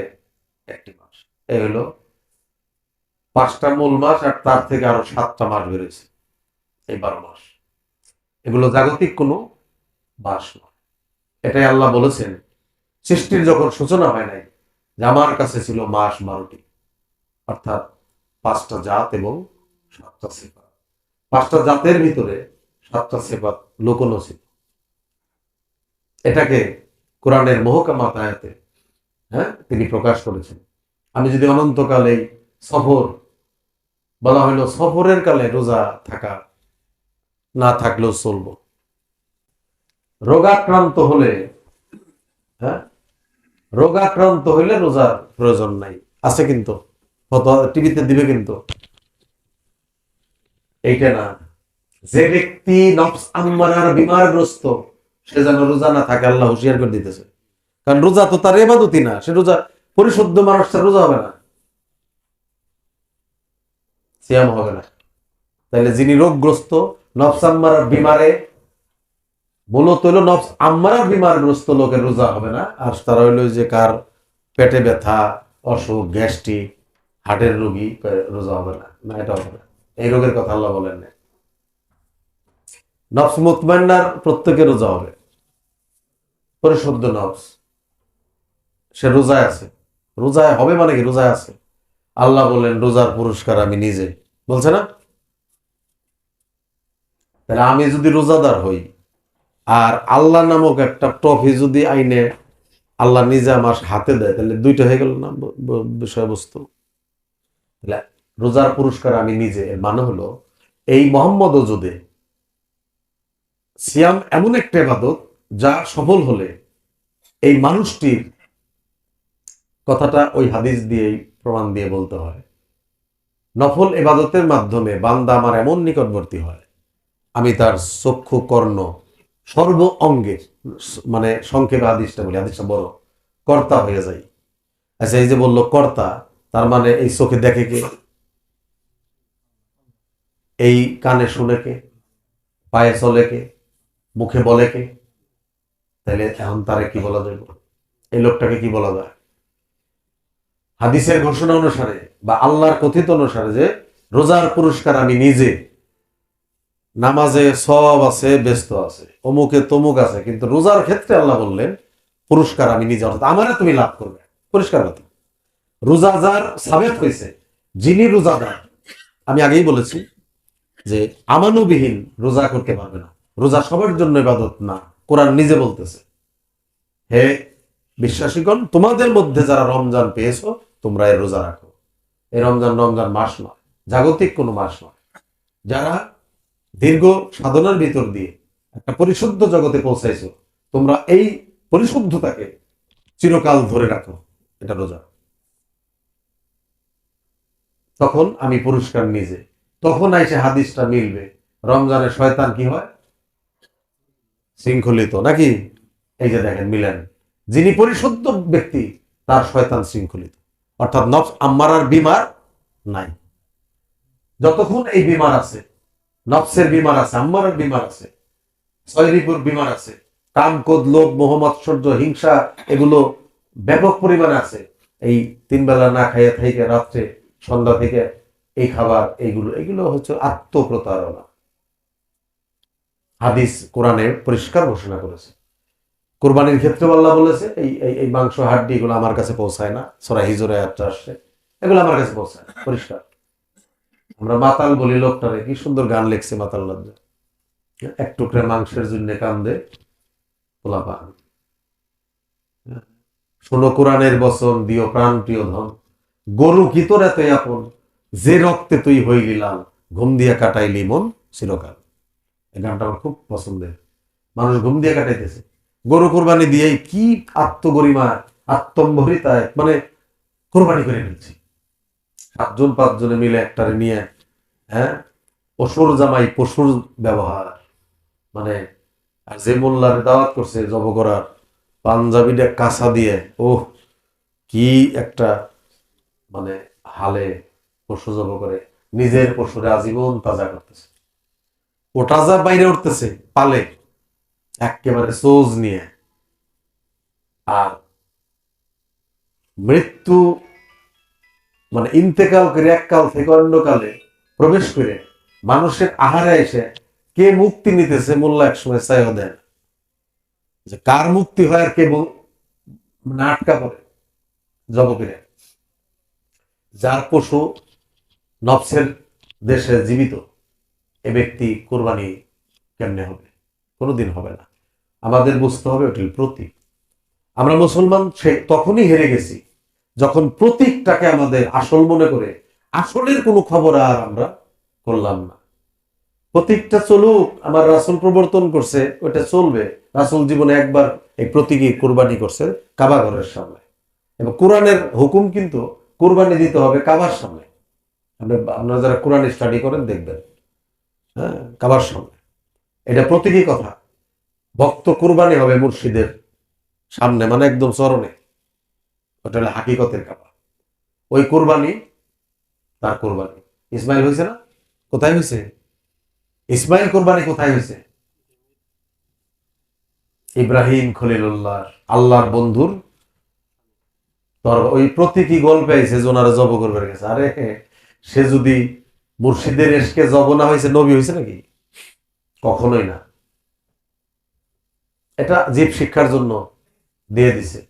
Speaker 1: 1টি মাস। এই হলো 5টা মূল মাস, আর তার থেকে আরো 7টা মাস বেরোয়েছে। এই 12 মাস এগুলো জাগতিক কোনো মাস নয়। এটাই আল্লাহ বলেছেন সৃষ্টির যখন সূচনা হয় নাই, যে আমার কাছে ছিল মাস 12টি, অর্থাৎ 5টা জাত এবং 7টা সিফাত। 5টা জাতের ভিতরে 7টা সিফাত লুকোনো ছিল। এটাকে কোরআনের মহকামাত আয়াতে তিনি প্রকাশ করেছেন। আমি যদি অনন্তকালে সফর বলা হইলো, সফরের কালে রোজা থাকা না থাকলেও চলবো। রোগাক্রান্ত হলে রোগাক্রান্ত হইলে রোজার প্রয়োজন নাই, আছে কিন্তু টিভিতে দিবে, কিন্তু এইটা না। যে ব্যক্তি নফস আম্মারার বিমারগ্রস্ত, সে যেন রোজা না থাকে, আল্লাহ হুঁশিয়ার করে দিতেছে। কারণ রোজা তো তার ইবাদতই না, সে রোজা পরিশুদ্ধ মানুষ, তার রোজা হবে না, সিয়াম হবে না। তাইলে যিনি রোগগ্রস্ত, নফস আম্মারার বিমারে, মূলত হইল নফস আম্মারার বিমারগ্রস্ত লোকের রোজা হবে না। আর তারা হইল যে কার পেটে ব্যথা, অসুখ, গ্যাস্ট্রিক, হার্টের রোগী, রোজা হবে না, না এটা হবে না। এই রোগের কথা আল্লাহ বলেন না। নফস মুতমাইন্নার প্রত্যেকের রোজা হবে, পরিশুদ্ধ নফস, সে রোজায় আছে। রোজায় হবে মানে কি? রোজায় আছে। আল্লাহ বলেন রোজার পুরস্কার আমি নিজে, বলছে না? তাহলে আমি যদি রোজাদার হই, আর আল্লাহ নামক একটা ট্রফি যদি আইনে আল্লাহ নিজে আমার হাতে দেয়, তাহলে 2টা হয়ে গেল না বিষয়বস্তু? তাহলে রোজার পুরস্কার আমি নিজে, এর মানে হলো এই মোহাম্মদ ওজুদে সিয়াম এমন একটা ইবাদত যা সফল হলে এই মানুষটির কথাটা ওই হাদিস দিয়েই প্রমাণ দিয়ে বলতে হয়। নফল ইবাদতের মাধ্যমে বান্দা আমার এমন নিকটবর্তী হয়, আমি তার চক্ষু, কর্ণ, সর্ব অঙ্গের, মানে সংক্ষেপে হাদিসটা বলি, হাদিসটা বড়, কর্তা হয়ে যাই। আচ্ছা, এই যে বললো কর্তা, তার মানে এই চোখে দেখে কে? এই কানে শুনে কে? পায়ে চলে কে? মুখে বলে কে? তাহলে এখন তারে কি বলা যায়? এই লোকটাকে কি বলা যায়? হাদিসের ঘোষণা অনুসারে বা আল্লাহর কথিত অনুসারে যে রোজার পুরস্কার আমি নিজে, নামাজে সওয়াব আছে, ব্যস্ত আছে, অমুকে তমুক আছে, কিন্তু রোজার ক্ষেত্রে আল্লাহ বললেন পুরস্কার আমি নিজে, অর্থাৎ আমারে তুমি লাভ করবে। পরিষ্কার কথা। রোজাদার সাবেত হয়েছে যিনি রোজাদার। আমি আগেই বলেছি যে আমানুবিহীন রোজা করতে পারবে না। রোজা সবার জন্য ইবাদত না, কোরআন নিজে বলতেছে, হে বিশ্বাসীগণ, তোমাদের মধ্যে যারা রমজান পেয়েছো তোমরা এই রোজা রাখো। এই রমজান মাস নয়, জাগতিক কোনো মাস নয়। যারা দীর্ঘ সাধনার ভিতর দিয়ে একটা পরিশুদ্ধ জগতে পৌঁছাইছো, তোমরা এই পরিশুদ্ধতাকে চিরকাল ধরে রাখো, এটা রোজা। তখন আমি পুরস্কার নিজে। তখন আইসে হাদিসটা মিলবে, রমজানে শয়তান কি হয়? শৃঙ্খলিত, নাকি? এই যে দেখেন মিলেন, যিনি পরিশুদ্ধ ব্যক্তি তার শয়তান শৃঙ্খলিত, অর্থাৎ নফস আম্মারার বিমার নাই। যতক্ষণ এই বিমার আছে, নফসের বিমার আছে, আম্মারার বিমার আছে, শয়রিপুর বিমার আছে, কাম, ক্রোধ, লোভ, মোহ, মাৎসর্য, হিংসা এগুলো ব্যাপক পরিমাণে আছে। এই 3 বেলা না খাইয়া থেকে রাত্রে সন্ধ্যা থেকে এই খাবার, এগুলো হচ্ছে আত্মপ্রতারণা। হাদিস কোরআনে পরিষ্কার ঘোষণা করেছে। কোরবানির ক্ষেত্রে আল্লাহ বলেছে এই এই এই মাংস, হাড্ডি এগুলো আমার কাছে পৌঁছায় না। সূরা হিজরে আয়াতটা আসছে, এগুলো আমার কাছে পৌঁছায় না, পরিষ্কার। আমরা মাতাল বলি লোকটারে, কি সুন্দর গান লিখছে মাতাল লজ্জা, এক টুকরা মাংসের জন্য কান্দে পোলাপান। শোনো কোরআনের বচন, দিও প্রাণ প্রিয় ধন, গরু কি তোর এতই আপন, যে রক্তে তুই হইলি লাল, ঘুম দিয়া কাটাইলি মন চিরকাল। এই গানটা আমার খুব পছন্দের। মানুষ ঘুম দিয়ে কাটাইতেছে গরু কোরবানি দিয়েই, কি আত্মগরিমা, আত্মম্ভরিতায়, মানে কোরবানি করে ফেলছি। 7 জন 5 জনে মিলে একটারে নিয়ে, হ্যাঁ, পশুর জামাই পশুর ব্যবহার, মানে আর যে মোল্লার দাওয়াত করছে জব করার, পাঞ্জাবিটা কাঁচা দিয়ে, ওহ কি একটা মানে হালে পশু জব করে, নিজের পশুরে আজীবন তাজা করতেছে। ও তাজা বাইরে উঠতেছে পালে একেবারে সোজ নিয়ে। আর মৃত্যু মানে ইন্তেকাল করে এক কাল থেকে অন্য কালে প্রবেশ করে মানুষের আহারে এসে কে মুক্তি নিতেছে, মোল্লা একসময় চাইও দেন যে কার মুক্তি হয়, আর কে মানে আটকা পড়ে জবকের। যার পশু নফসের দেশে জীবিত, এ ব্যক্তি কোরবানি কেমনে হবে? কোনোদিন হবে না। আমাদের বুঝতে হবে ওটির প্রতীক। আমরা মুসলমান সে তখনই হেরে গেছি যখন প্রতীকটাকে আমাদের আসল মনে করে আসলের কোনো খবর আর আমরা করলাম না। প্রতীকটা চলুক, আমার রাসূল প্রবর্তন করছে, ওইটা চলবে। রাসূল জীবনে একবার এই প্রতীকই কোরবানি করছে কাবা ঘরের সামনে, এবং কোরআনের হুকুম কিন্তু কোরবানি দিতে হবে কাবার সামনে। আপনারা যারা কোরআন স্টাডি করেন দেখবেন, হ্যাঁ, কাবার সামনে। এটা প্রতীকী কথা। ভক্ত কোরবানি হবে মুর্শিদের সামনে, মানে একদম চরণে। ওটা হলো হাকিকতের কাবা। ওই কোরবানি তার কোরবানি। ইসমাইল হয়েছে না? কোথায় হয়েছে ইসমাইল কোরবানি? কোথায় হয়েছে? ইব্রাহিম খলিলুল্লাহ, আল্লাহর বন্ধুর ওই প্রতীকী গল্পে আইছে জোনারে জব করবে গেছে। আরে সে যদি মুর্শিদের এসকে জব না হয়েছে, নবী হয়েছে নাকি? কখনোই না। এটা জীব শিক্ষার জন্য দিয়ে দিছে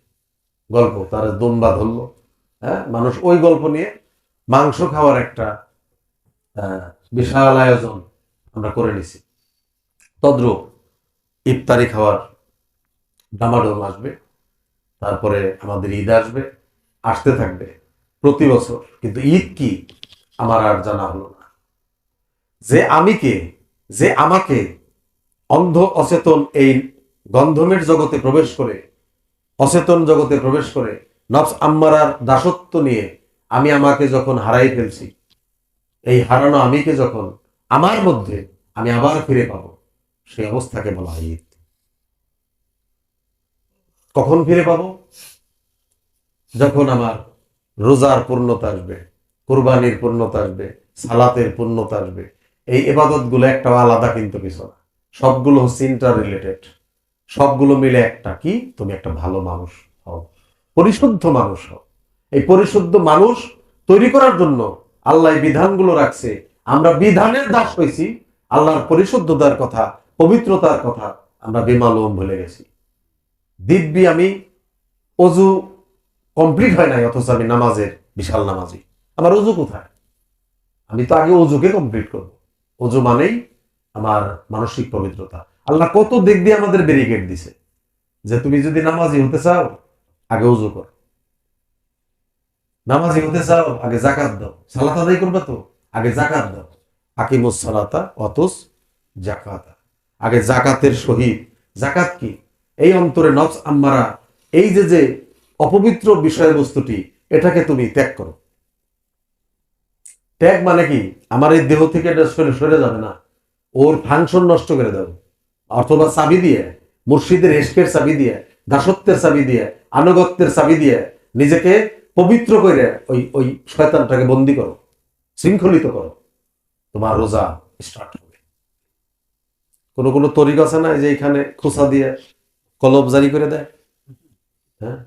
Speaker 1: গল্প, তার দুম্বা ধরলো, হ্যাঁ, মানুষ ওই গল্প নিয়ে মাংস খাওয়ার একটা বিশাল আয়োজন আমরা করে নিছি। তদ্রূপ ইফতারি খাওয়ার ডামাডোল আসবে, তারপরে আমাদের ঈদ আসবে, আসতে থাকবে প্রতি বছর। কিন্তু ঈদ কি আমার আর জানা হলো না। যে আমি কে, যে আমাকে অন্ধ অচেতন এই গন্ধমের জগতে প্রবেশ করে, অচেতন জগতে প্রবেশ করে নফস আম্মারার দাসত্ব নিয়ে আমি আমাকে যখন হারাই ফেলছি, এই হারানো আমিকে যখন আমার মধ্যে আমি আবার ফিরে পাবো, সেই অবস্থাকে বলা হয় ঈদ। কখন ফিরে পাবো? যখন আমার রোজার পূর্ণতা আসবে, কুরবানির পূর্ণতা আসবে, সালাতের পূর্ণতা আসবে। এই ইবাদত গুলো একটা আলাদা কিন্তু কিছু না, সবগুলো হচ্ছে ইন্টার রিলেটেড। সবগুলো মিলে একটা কি, তুমি একটা ভালো মানুষ হও, পরিশুদ্ধ মানুষ হও। এই পরিশুদ্ধ মানুষ তৈরি করার জন্য আল্লাহ বিধানগুলো রাখছে। আমরা বিধানের দাস হয়েছি, আল্লাহর পরিশুদ্ধতার কথা, পবিত্রতার কথা আমরা বেমালুম ভুলে গেছি। দিব্যি আমি অজু কমপ্লিট হয় নাই, অথচ আমি নামাজের বিশাল নামাজি। আমার অজু কোথায়? আমি তো আগে অজুকে কমপ্লিট করব। অজু মানেই আমার মানসিক পবিত্রতা। আল্লাহ কত দিক দিয়ে আমাদের ব্যারিকেড দিছে যে তুমি যদি নামাজি হতে চাও আগে অজু করো, নামাজি হতে চাও আগে যাকাত দাও, সালাত আদায় করবে তো আগে যাকাত দাও, আকিমুস সালাতা অতুস যাকাতা, আগে যাকাতের সহিত। যাকাত কি? এই অন্তরে নফস আম্মারা, এই যে যে অপবিত্র বিষয়বস্তুটি, এটাকে তুমি ত্যাগ করো। ত্যাগ মানে কি? আমার এই দেহ থেকে এটা সরে যাবে না, ওর ফাংশন নষ্ট করে দাও। অথবা চাবি দিয়ে, মুর্শিদের এশকের চাবি দিয়ে, দাসত্বের চাবি দিয়ে, আনুগত্যের চাবি দিয়ে নিজেকে পবিত্র করে ওই ওই শয়তানটাকে বন্দি করো, শৃঙ্খলিত করো, তোমার রোজা স্টার্ট হবে। কোনো কোনো তরিকা আছে না যে এখানে খোঁচা দিয়ে কলব জারি করে দেয়। হ্যাঁ,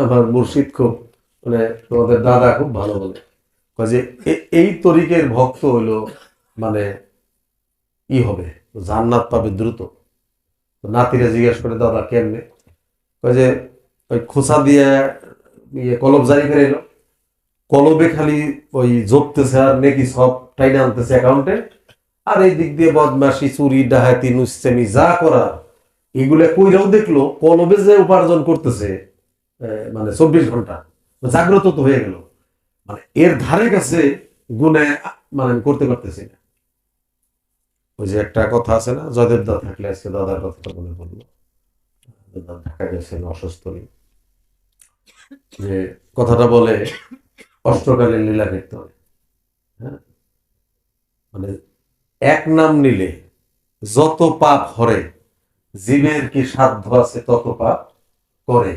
Speaker 1: আমার মুর্শিদ খুব মানে তোমাদের দাদা খুব ভালো বলে, কয় যে এই তরিকের ভক্ত হইলো মানে হবে, জান্নাত পাবে দ্রুত। তো নাতিরা জিজ্ঞেস করে দাদা কেমনে, কয় যে ওই খোসা দিয়ে কলব জারি করে এলো, কলবে খালি ওই জপতেছে আর নেকি সব টাইনে আনতেছে অ্যাকাউন্টে, আর এই দিক দিয়ে বদমাশি চুরি ডাহাতি নুসেমি যা করা এগুলা কইরাও দেখলো কলবে যে উপার্জন করতেছে মানে 24 ঘন্টা, জাগ্রত তো হয়ে গেল, মানে এর ধারে কাছে গুনে মানে আমি করতে পারতেছি না। ওই যে একটা কথা আছে না, জয়দেব দা থাকলে আজকে দাদার কথাটা মনে পড়লো, দাদা ঢাকা গেছেন অসুস্থ নেই, যে কথাটা বলে অষ্টকালীন লীলা কীর্তন, হ্যাঁ, মানে এক নাম নিলে যত পাপ হরে, জীবের কি সাধ্য আছে তত পাপ করে।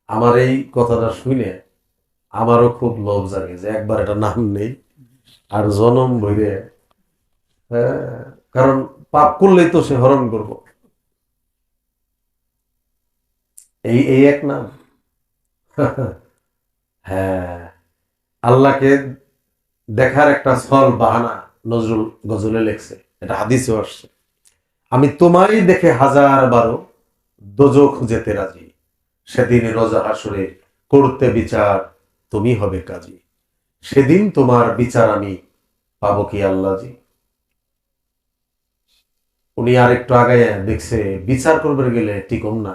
Speaker 1: আমার এই কথাটা শুনে আমারও খুব লোভ জাগে যে একবার এটা নাম নেই আর জনম ভরে, হ্যাঁ, কারণ পাপ করলেই তো সে হরণ করবো, এই এই এক নাম। হ্যাঁ, আল্লাহকে দেখার একটা ছল বাহানা নজরুল গজলে লেখছে, এটা হাদিসে আসছে, আমি তোমারই দেখে 1000 দোজখ যেতে রাজি, সেদিন রোজা হাসরে করতে বিচার তুমি হবে কাজী, সেদিন তোমার বিচার আমি পাবো কি আল্লাহজি। উনি আর একটু আগে দেখছে বিচার করবে গেলে ঠিক না,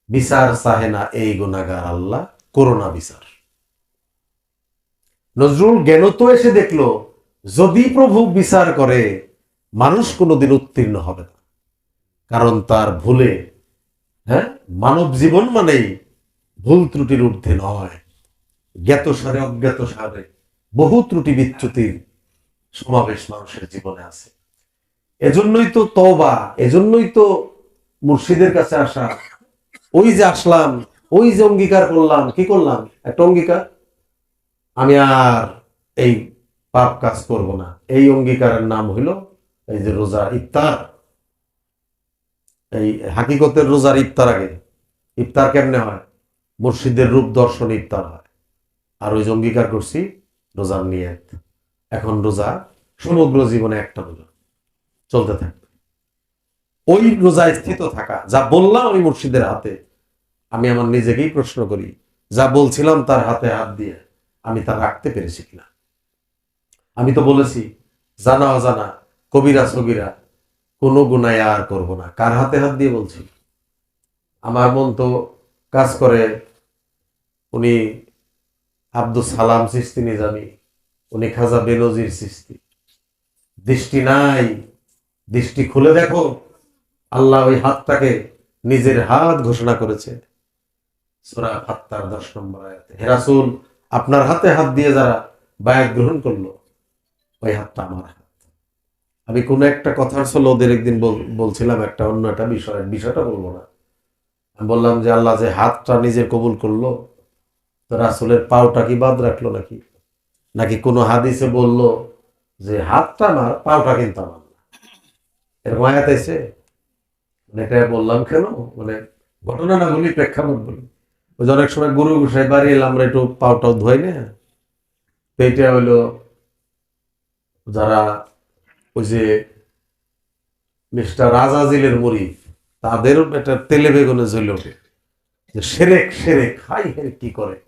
Speaker 1: বিচার চাহে না এই গুনাহগার আল্লাহ, করোনা বিচার। নজরুল জ্ঞানত এসে দেখলো যদি প্রভু বিচার করে মানুষ কোনোদিন উত্তীর্ণ হবে না, কারণ তার ভুলে, হ্যাঁ, মানব জীবন মানেই ভুল ত্রুটির ঊর্ধ্বে নয়, জ্ঞাত সারে অজ্ঞাত সারে বহু ত্রুটি বিচ্যুতির সমাবেশ মানুষের জীবনে আছে। এজন্যই তো তওবা, এজন্যই তো মুর্শিদের কাছে আসা, ওই যে আসলাম, ওই যে অঙ্গীকার করলাম, কি করলাম একটা অঙ্গীকার, আমি আর এই পাপ কাজ করব না, এই অঙ্গীকারের নাম হইল এই যে রোজা ইফতার। এই হাকিকতের রোজার ইফতার আগে, ইফতার কেমনে হয়, মুর্শিদের রূপ দর্শনে ইফতার হয়, আর ওই যে অঙ্গীকার করছি রোজার নিয়ত, এখন রোজা সমগ্র জীবনে একটা রোজা চলতে থাকবে, ওই রোজায় স্থিত থাকা, যা বললাম আমি মুর্শিদের হাতে, আমি আমার নিজেকেই প্রশ্ন করি যা বলছিলাম তার হাতে হাত দিয়ে আমি তা রাখতে পেরেছি কিনা। আমি তো বলেছি জানা অজানা কবিরা সগিরা কোনো গুনায় আর করব না, কার হাতে হাত দিয়ে বলছি, আমার মন তো কাজ করে উনি আব্দুল সালাম চিস্তি নিজামি, উনি খাজা বেনজির চিস্তি, দৃষ্টি নাই, দৃষ্টি খুলে দেখো, আল্লাহ ওই হাতটাকে নিজের হাত ঘোষণা করেছে সূরা ফাত্তার 10 নম্বর আয়াতে, হে রাসূল আপনার হাতে হাত দিয়ে যারা বায়াত গ্রহণ করলো ওই হাতটা আমার হাত। আমি কোন একটা কথার চলো ওদের একদিন বলছিলাম একটা অন্য একটা বিষয়টা বলবো না, আমি বললাম যে আল্লাহ যে হাতটা নিজের কবুল করলো, তো রাসূলের পাওটা কি বাদ রাখলো নাকি, নাকি কোনো হাদিসে বললো যে হাতটা আমার পাওটা কিন্তু আমার না, এরকম আয়াত আছে, মানে এটা বললাম কেন, মানে ঘটনা না বলি প্রেক্ষাপট বলি, ওই যে অনেক সময় গরু গোসাই বাড়ি এলে আমরা একটু পাওটাও ধোয়াই না, তো এটা হইলো যারা ওই যে মিস্টার রাজাজিলের মুড়ি, তাদের একটা তেলে বেগুনে জ্বলে ওঠে যে সেরেক সেরেক হাই হাই কি করে,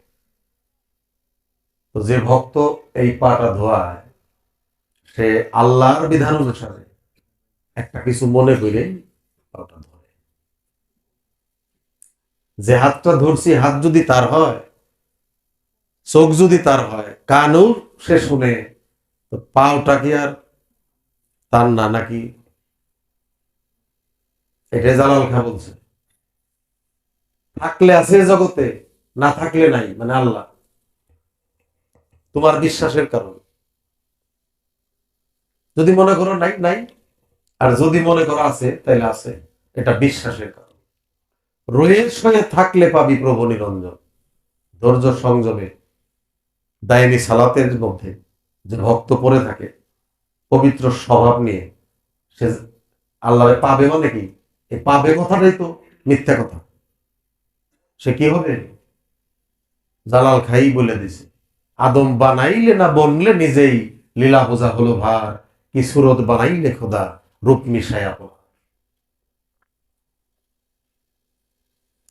Speaker 1: তো যে ভক্ত এই পাটা ধোয়ায় সে আল্লাহর বিধান অনুসারে একটা কিছু মনে করে পাটা ধরে, যে হাতটা ধরছি হাত যদি তার হয়, চোখ যদি তার হয়, কানও সে শুনে, তো পাওটা কি আর তার না নাকি, এটাই জালাল খা বলছে, থাকলে আছে জগতে, না থাকলে নাই, মানে আল্লাহ তোমার বিশ্বাসের কারণ, যদি মনে করো নাই নাই, আর যদি মনে করো আছে তাইলে আছে, এটা বিশ্বাসের কারণ। রয়ে সয়ে থাকলে পাবি প্রভু নিরঞ্জন, ধৈর্য সংযমে দায়নি সালাতের মধ্যে যে ভক্ত পড়ে থাকে পবিত্র স্বভাব নিয়ে, সে আল্লাহ পাবে, মানে কি এই পাবে কথাটাই তো মিথ্যা কথা। সে কি হবে? জালাল খাই বলে দিছে, আদম বানাইলে না বনলে নিজেই, লীলা বোঝা হলো ভার, কি সুরত বানাইলে খোদা, রূপ মিশায়া পড়া।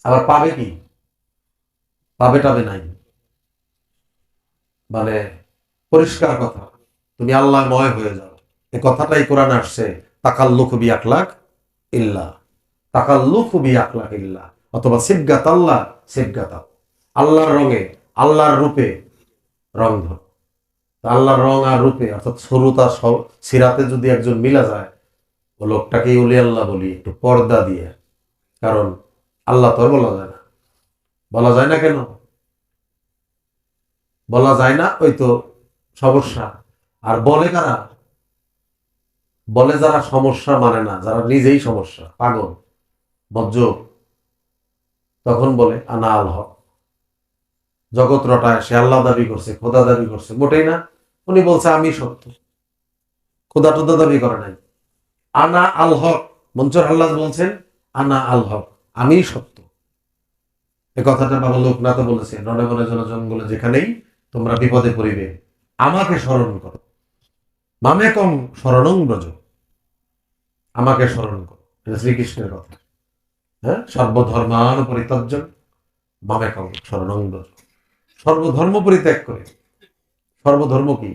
Speaker 1: আবার পাবে কি? পাবে টাবে নাই, মানে পরিষ্কার কথা, তুমি আল্লাহময় হয়ে যাও। এই কথাটাই কোরআন আসছে, তাকাল্লুকু বি আখলাক ইল্লা, তাকাল্লুকু বি আখলাক ইল্লা, অথবা সিবগাত আল্লাহ সিবগাত আল্লাহর রঙে, আল্লাহর রূপে রং ধর। আল্লাহর রং আর রূপে অর্থাৎ সরুতা সিরাতে যদি একজন মিলা যায়, ও লোকটাকেই উলি আল্লাহ বলি, একটু পর্দা দিয়ে। কারণ আল্লাহ তো আর বলা যায় না। বলা যায় না কেন? বলা যায় না, ওই তো সমস্যা। আর বলে কারা? বলে যারা সমস্যা মানে না, যারা নিজেই সমস্যা, পাগল বজ্জ, তখন বলে আনা আল হক। জগৎ রটায়, সে আল্লাহ দাবি করছে, খোদা দাবি করছে, মোটেই না। উনি বলছে আমি সত্য, খোদা টোদা দাবি করে নাই। আনা আল হক, মনসুর আল্লাহ বলছেন আনা আল হক, আমি সত্য। এ কথাটা বাবা লোকনাথ বলেছে, ননে মনে জন জঙ্গলে যেখানেই তোমরা বিপদে পড়িবে আমাকে স্মরণ করো, মামে কম স্মরণং ব্রজ, আমাকে স্মরণ করো। এটা শ্রীকৃষ্ণের কথা। হ্যাঁ, সর্বধর্মান পরিত্যাজ্য মামে কম স্মরণং ব্রজ। সর্বধর্ম পরিত্যাগ করে, সর্বধর্ম কি?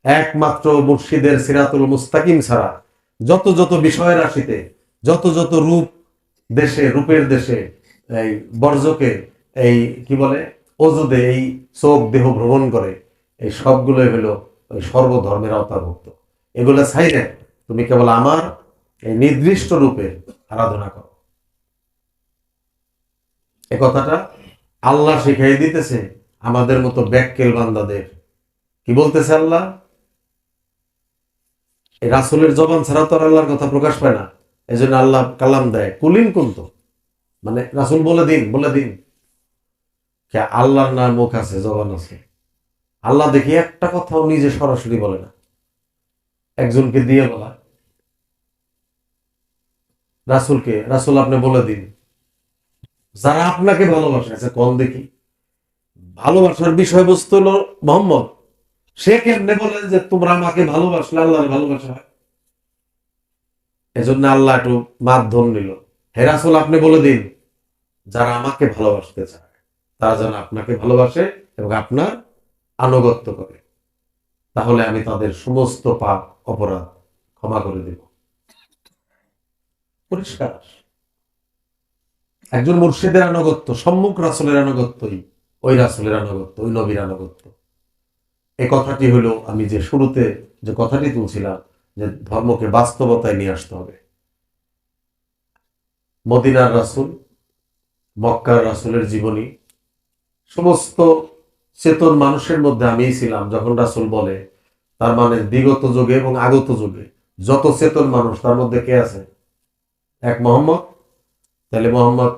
Speaker 1: একমাত্র মুর্শিদের সিরাতুল মুস্তাকিম ছাড়া যত যত বিষয় রাশিতে, যত যত রূপ দেশে, রূপের দেশে এই বর্জকে, এই কি বলে অজুদে এই চোখ দেহ ভ্রমণ করে, এই সবগুলো হলো ওই সর্বধর্মের আওতাভুক্ত। এগুলো ছাইরে তুমি কেবল আমার এই নির্দিষ্ট রূপে আরাধনা করো। এ কথাটা আল্লাহ শিখাই দিতেছে আমাদের মতো ব্যাককেল বান্দাদের। কি বলতেছে আল্লাহ? এই রাসূলের জবান ছাড়া তো আর আল্লাহর কথা প্রকাশ পায় না। এই জন্য আল্লাহ কালাম দেয় কুলিন কুন্ত, মানে রাসূল বলে দিন, বলে দিন। কে আল্লাহর না মুখ আছে, জবান আছে? আল্লাহ দেখি একটা কথাও নিজে সরাসরি বলে না, একজনকে দিয়ে বলা। রাসূলকে, রাসূল আপনি বলে দিন, যারা আপনাকে ভালোবাসে। আচ্ছা কোন দেখি, ভালোবাসার বিষয়বস্তু হলো মোহাম্মদ, সে কেমনে বলে যে তোমরা আমাকে ভালোবাসলে আল্লাহর ভালোবাসা হয়? এজন্য আল্লাহ একটু মাধ্যম নিল, হে রাসূল আপনি বলে দিন, যারা আমাকে ভালোবাসতে চায় তারা যেন আপনাকে ভালোবাসে এবং আপনার আনুগত্য করে, তাহলে আমি তাদের সমস্ত পাপ অপরাধ ক্ষমা করে দেব। পরিষ্কার। একজন মুর্শিদের আনুগত্য, সম্মুখ রাসূলের আনুগত্যই ওই রাসূলের আনুগত্য, ওই নবীর আনুগত্য। এই কথাটি হলো আমি যে শুরুতে যে কথাটি তুলছিলাম, যে ধর্মকে বাস্তবতায় নিয়ে আসতে হবে। মদিনার রাসূল, মক্কার রাসূলের জীবনী, সমস্ত চেতন মানুষের মধ্যে আমিই ছিলাম। যখন রাসূল বলে, তার মানে বিগত যুগে এবং আগত যুগে যত চেতন মানুষ, তার মধ্যে কে আছে? এক মোহাম্মদ। তাহলে মোহাম্মদ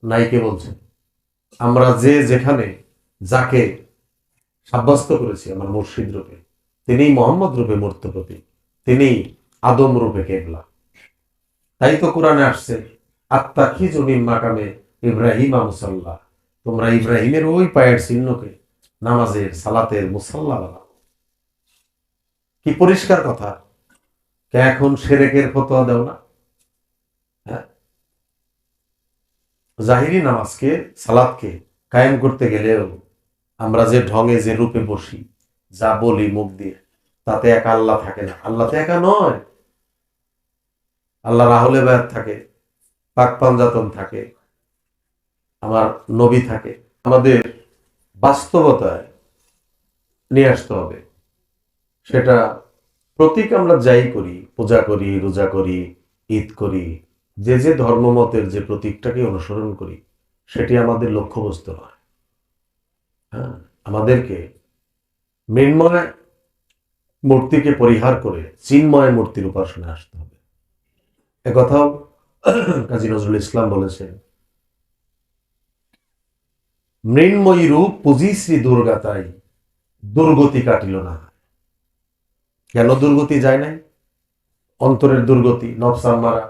Speaker 1: নাই কে বলছেন? আমরা যে যেখানে যাকে সাব্যস্ত করেছি আমার মুর্শিদ রূপে, তিনি মোহাম্মদ রূপে মূর্ত প্রতীক, তিনি আদম রূপে কেবলা। তাই তো কোরআনে আসছে আত্মা কি জমিন মাকামে ইব্রাহিম মুসাল্লাহ, তোমরা ইব্রাহিমের ওই পায়ের চিহ্নকে নামাজের সালাতের মুসাল্লা বানাও। কি পরিষ্কার কথা! কে এখন সেরেকের ফতোয়া দেও না? হ্যাঁ, জাহিরি নামাজকে, সালাতকে কায়েম করতে গেলেও আমরা যে ঢঙে যে রূপে বসি, যা বলি মুখ দিয়ে, তাতে একা আল্লাহ থাকে না। আল্লাহ তো একা নয়, আল্লাহ রাহুলে বায়াত থাকে, পাক পাঞ্জাতন থাকে, আমার নবী থাকে। আমাদের বাস্তবতায় নিয়ে আসতে হবে। সেটা প্রতীক আমরা যাই করি, পূজা করি, রোজা করি, ঈদ করি, যে যে ধর্মমতের যে প্রতীকটাকে অনুসরণ করি, সেটি আমাদের লক্ষ্যবস্তু নয়। হ্যাঁ, আমাদেরকে মৃন্ময় মূর্তিকে পরিহার করে চিন্ময় মূর্তির উপাসনায় আসতে হবে। একথাও কাজী নজরুল ইসলাম বলেছেন, মৃন্ময়ী রূপ পুঁজি শ্রী দুর্গা, তাই দুর্গতি কাটিল না। কেন দুর্গতি যায় নাই? অন্তরের দুর্গতি, নফস আম্মারা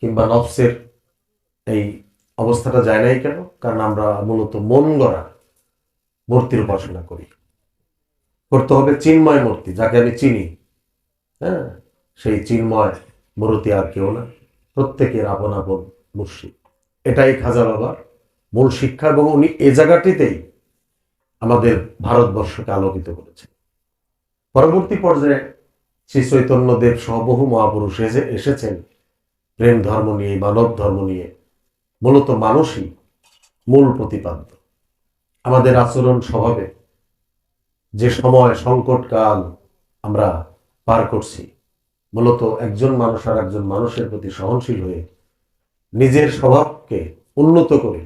Speaker 1: কিংবা নফসের এই অবস্থাটা যায় নাই কেন? কারণ আমরা মূলত মন গড়া মূর্তির উপাসনা করি। করতে হবে চিন্ময় মূর্তি, যাকে আমি চিনি। হ্যাঁ, সেই চিন্ময় মূর্তি আর কেউ না, প্রত্যেকের আপন আপন মুর্শিদ। এটাই খাজা বাবার মূল শিক্ষা, এবং উনি এ জায়গাটিতেই আমাদের ভারতবর্ষকে আলোকিত করেছেন। পরবর্তী পর্যায়ে শ্রী চৈতন্যদেব সহ বহু মহাপুরুষ এসেছেন প্রেম ধর্ম নিয়ে, মানব ধর্ম নিয়ে। মূলত মানুষই মূল প্রতিপাদ্য। আমাদের আচরণ স্বভাবে যে সময় সংকটকাল আমরা পার করছি, মূলত একজন মানুষ আর একজন মানুষের প্রতি সহনশীল হয়ে নিজের স্বভাবকে উন্নত করে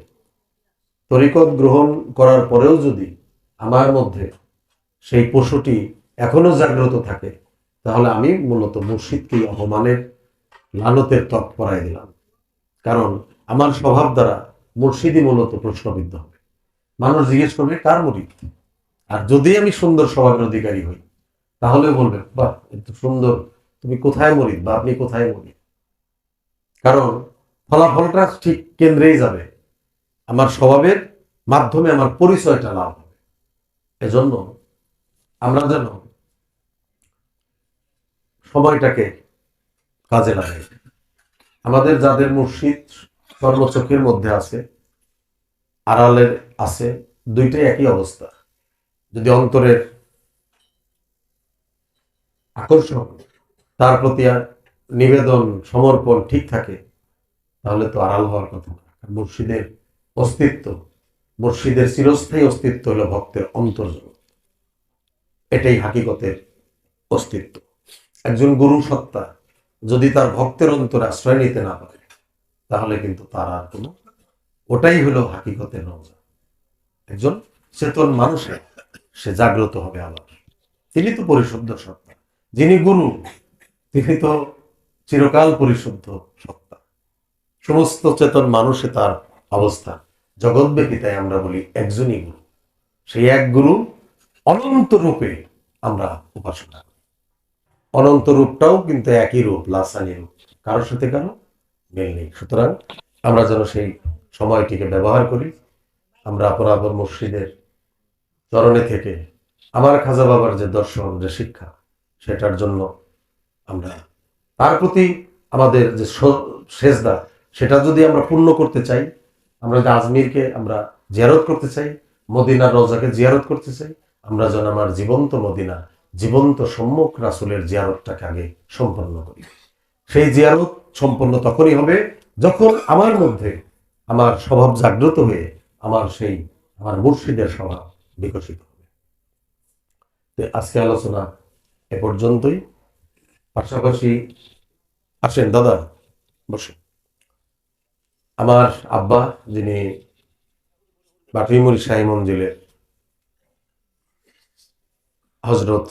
Speaker 1: তরিকত গ্রহণ করার পরেও যদি আমার মধ্যে সেই পশুটি এখনো জাগ্রত থাকে, তাহলে আমি মূলত মুর্শিদকেই অপমানের লানতের ত্বক পরাই দিলাম। কারণ আমার স্বভাব দ্বারা মুর্শিদই মূলত প্রশ্নবিদ্ধ হবে। মানুষ জিজ্ঞেস করবে কার মুরিদ। আর যদি আমি সুন্দর স্বভাবের অধিকারী হই, তাহলে বলবে বাহ, এত সুন্দর, তুমি কোথায় মুরিদ বা আপনি কোথায় মুরিদ। কারণ ফলাফলটা ঠিক কেন্দ্রেই যাবে, আমার স্বভাবের মাধ্যমে আমার পরিচয়টা লাভ হবে। এজন্য আমরা যেন সময়টাকে কাজে লাগাই। আমাদের যাদের মুর্শিদ কর্মচক্রের মধ্যে আছে, আড়ালের আছে, দুইটাই একই অবস্থা। যদি অন্তরের আকর্ষণ, তার প্রতি নিবেদন, সমর্পণ ঠিক থাকে, তাহলে তো আড়াল হওয়ার কথা না। মুর্শিদের অস্তিত্ব, মুর্শিদের চিরস্থায়ী অস্তিত্ব হলো ভক্তের অন্তর্জগৎ। এটাই হাকিকতের অস্তিত্ব। একজন গুরু সত্তা যদি তার ভক্তের অন্তরে আশ্রয় নিতে না পারে, তাহলে কিন্তু তার আর কোনো, ওটাই হলো হাকিকতের রওজা। একজন চেতন মানুষে সে জাগ্রত হবে আবার। তিনি তো পরিশুদ্ধ সত্তা। যিনি গুরু, তিনি তো চিরকাল পরিশুদ্ধ সত্তা। সমস্ত চেতন মানুষে তার অবস্থা জগৎব্যাপী। তাই আমরা বলি একজনই গুরু। সেই এক গুরু অনন্ত রূপে আমরা উপাসনা করি। অনন্ত রূপটাও কিন্তু একই রূপ, লাসানি রূপ, কারোর সাথে কারো মিল নেই। সুতরাং আমরা যেন সেই সময়টিকে ব্যবহার করি। আমরা বরাবর মুর্শিদের চরণে থেকে আমার খাজা বাবার যে দর্শন, যে শিক্ষা, সেটার জন্য আমরা তার প্রতি আমাদের যে সেজদা, সেটা যদি আমরা পূর্ণ করতে চাই, আমরা যে আজমিরকে আমরা জিয়ারত করতে চাই, মদিনার রওজাকে জিয়ারত করতে চাই, আমরা যেন আমার জীবন্ত মদিনা, জীবন্ত সম্মুখ রাসূলের জিয়ারতটাকে আগে সম্পন্ন করি। সেই জিয়ারত সম্পন্ন তখনই হবে যখন আমার মধ্যে আমার স্বভাব জাগ্রত হয়ে আমার মুর্শিদের স্বভাব বিকশিত হবে। তো আজকে আলোচনা এ পর্যন্তই। পাশাপাশি আসেন দাদা, বসুন। আমার আব্বা, যিনি বাটিমুরি শাহী মঞ্জিলের হজরত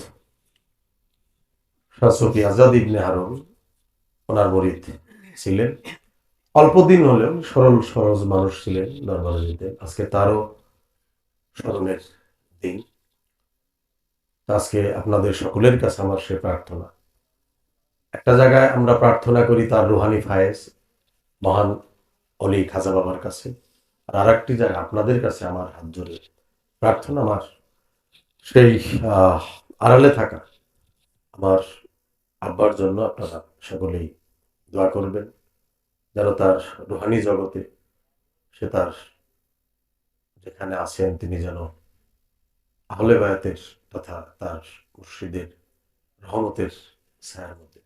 Speaker 1: শাহ সুফি আজাদ ইবনে হারুন, ওনার মুরিদ ছিলেন। অল্প দিন হলেও সরল সহজ মানুষ ছিলেন, দরবারে যেতেন। আজকে তারও স্মরণের দিন। আজকে আপনাদের সকলের কাছে আমার সে প্রার্থনা, একটা জায়গায় আমরা প্রার্থনা করি তার রুহানি ফায়েজ, মহান অলি খাজা বাবার কাছে, আর আরেকটি জায়গায় আপনাদের কাছে আমার হাত জোরে প্রার্থনা, আমার সেই আড়ালে থাকা আমার আব্বার জন্য আপনারা সকলেই দোয়া করবেন, যেন তার রুহানি জগতে সে তার যেখানে আছেন, তিনি যেন আহলে বায়াতের তথা তার মুর্শিদের রহমতের ছায়ার মধ্যে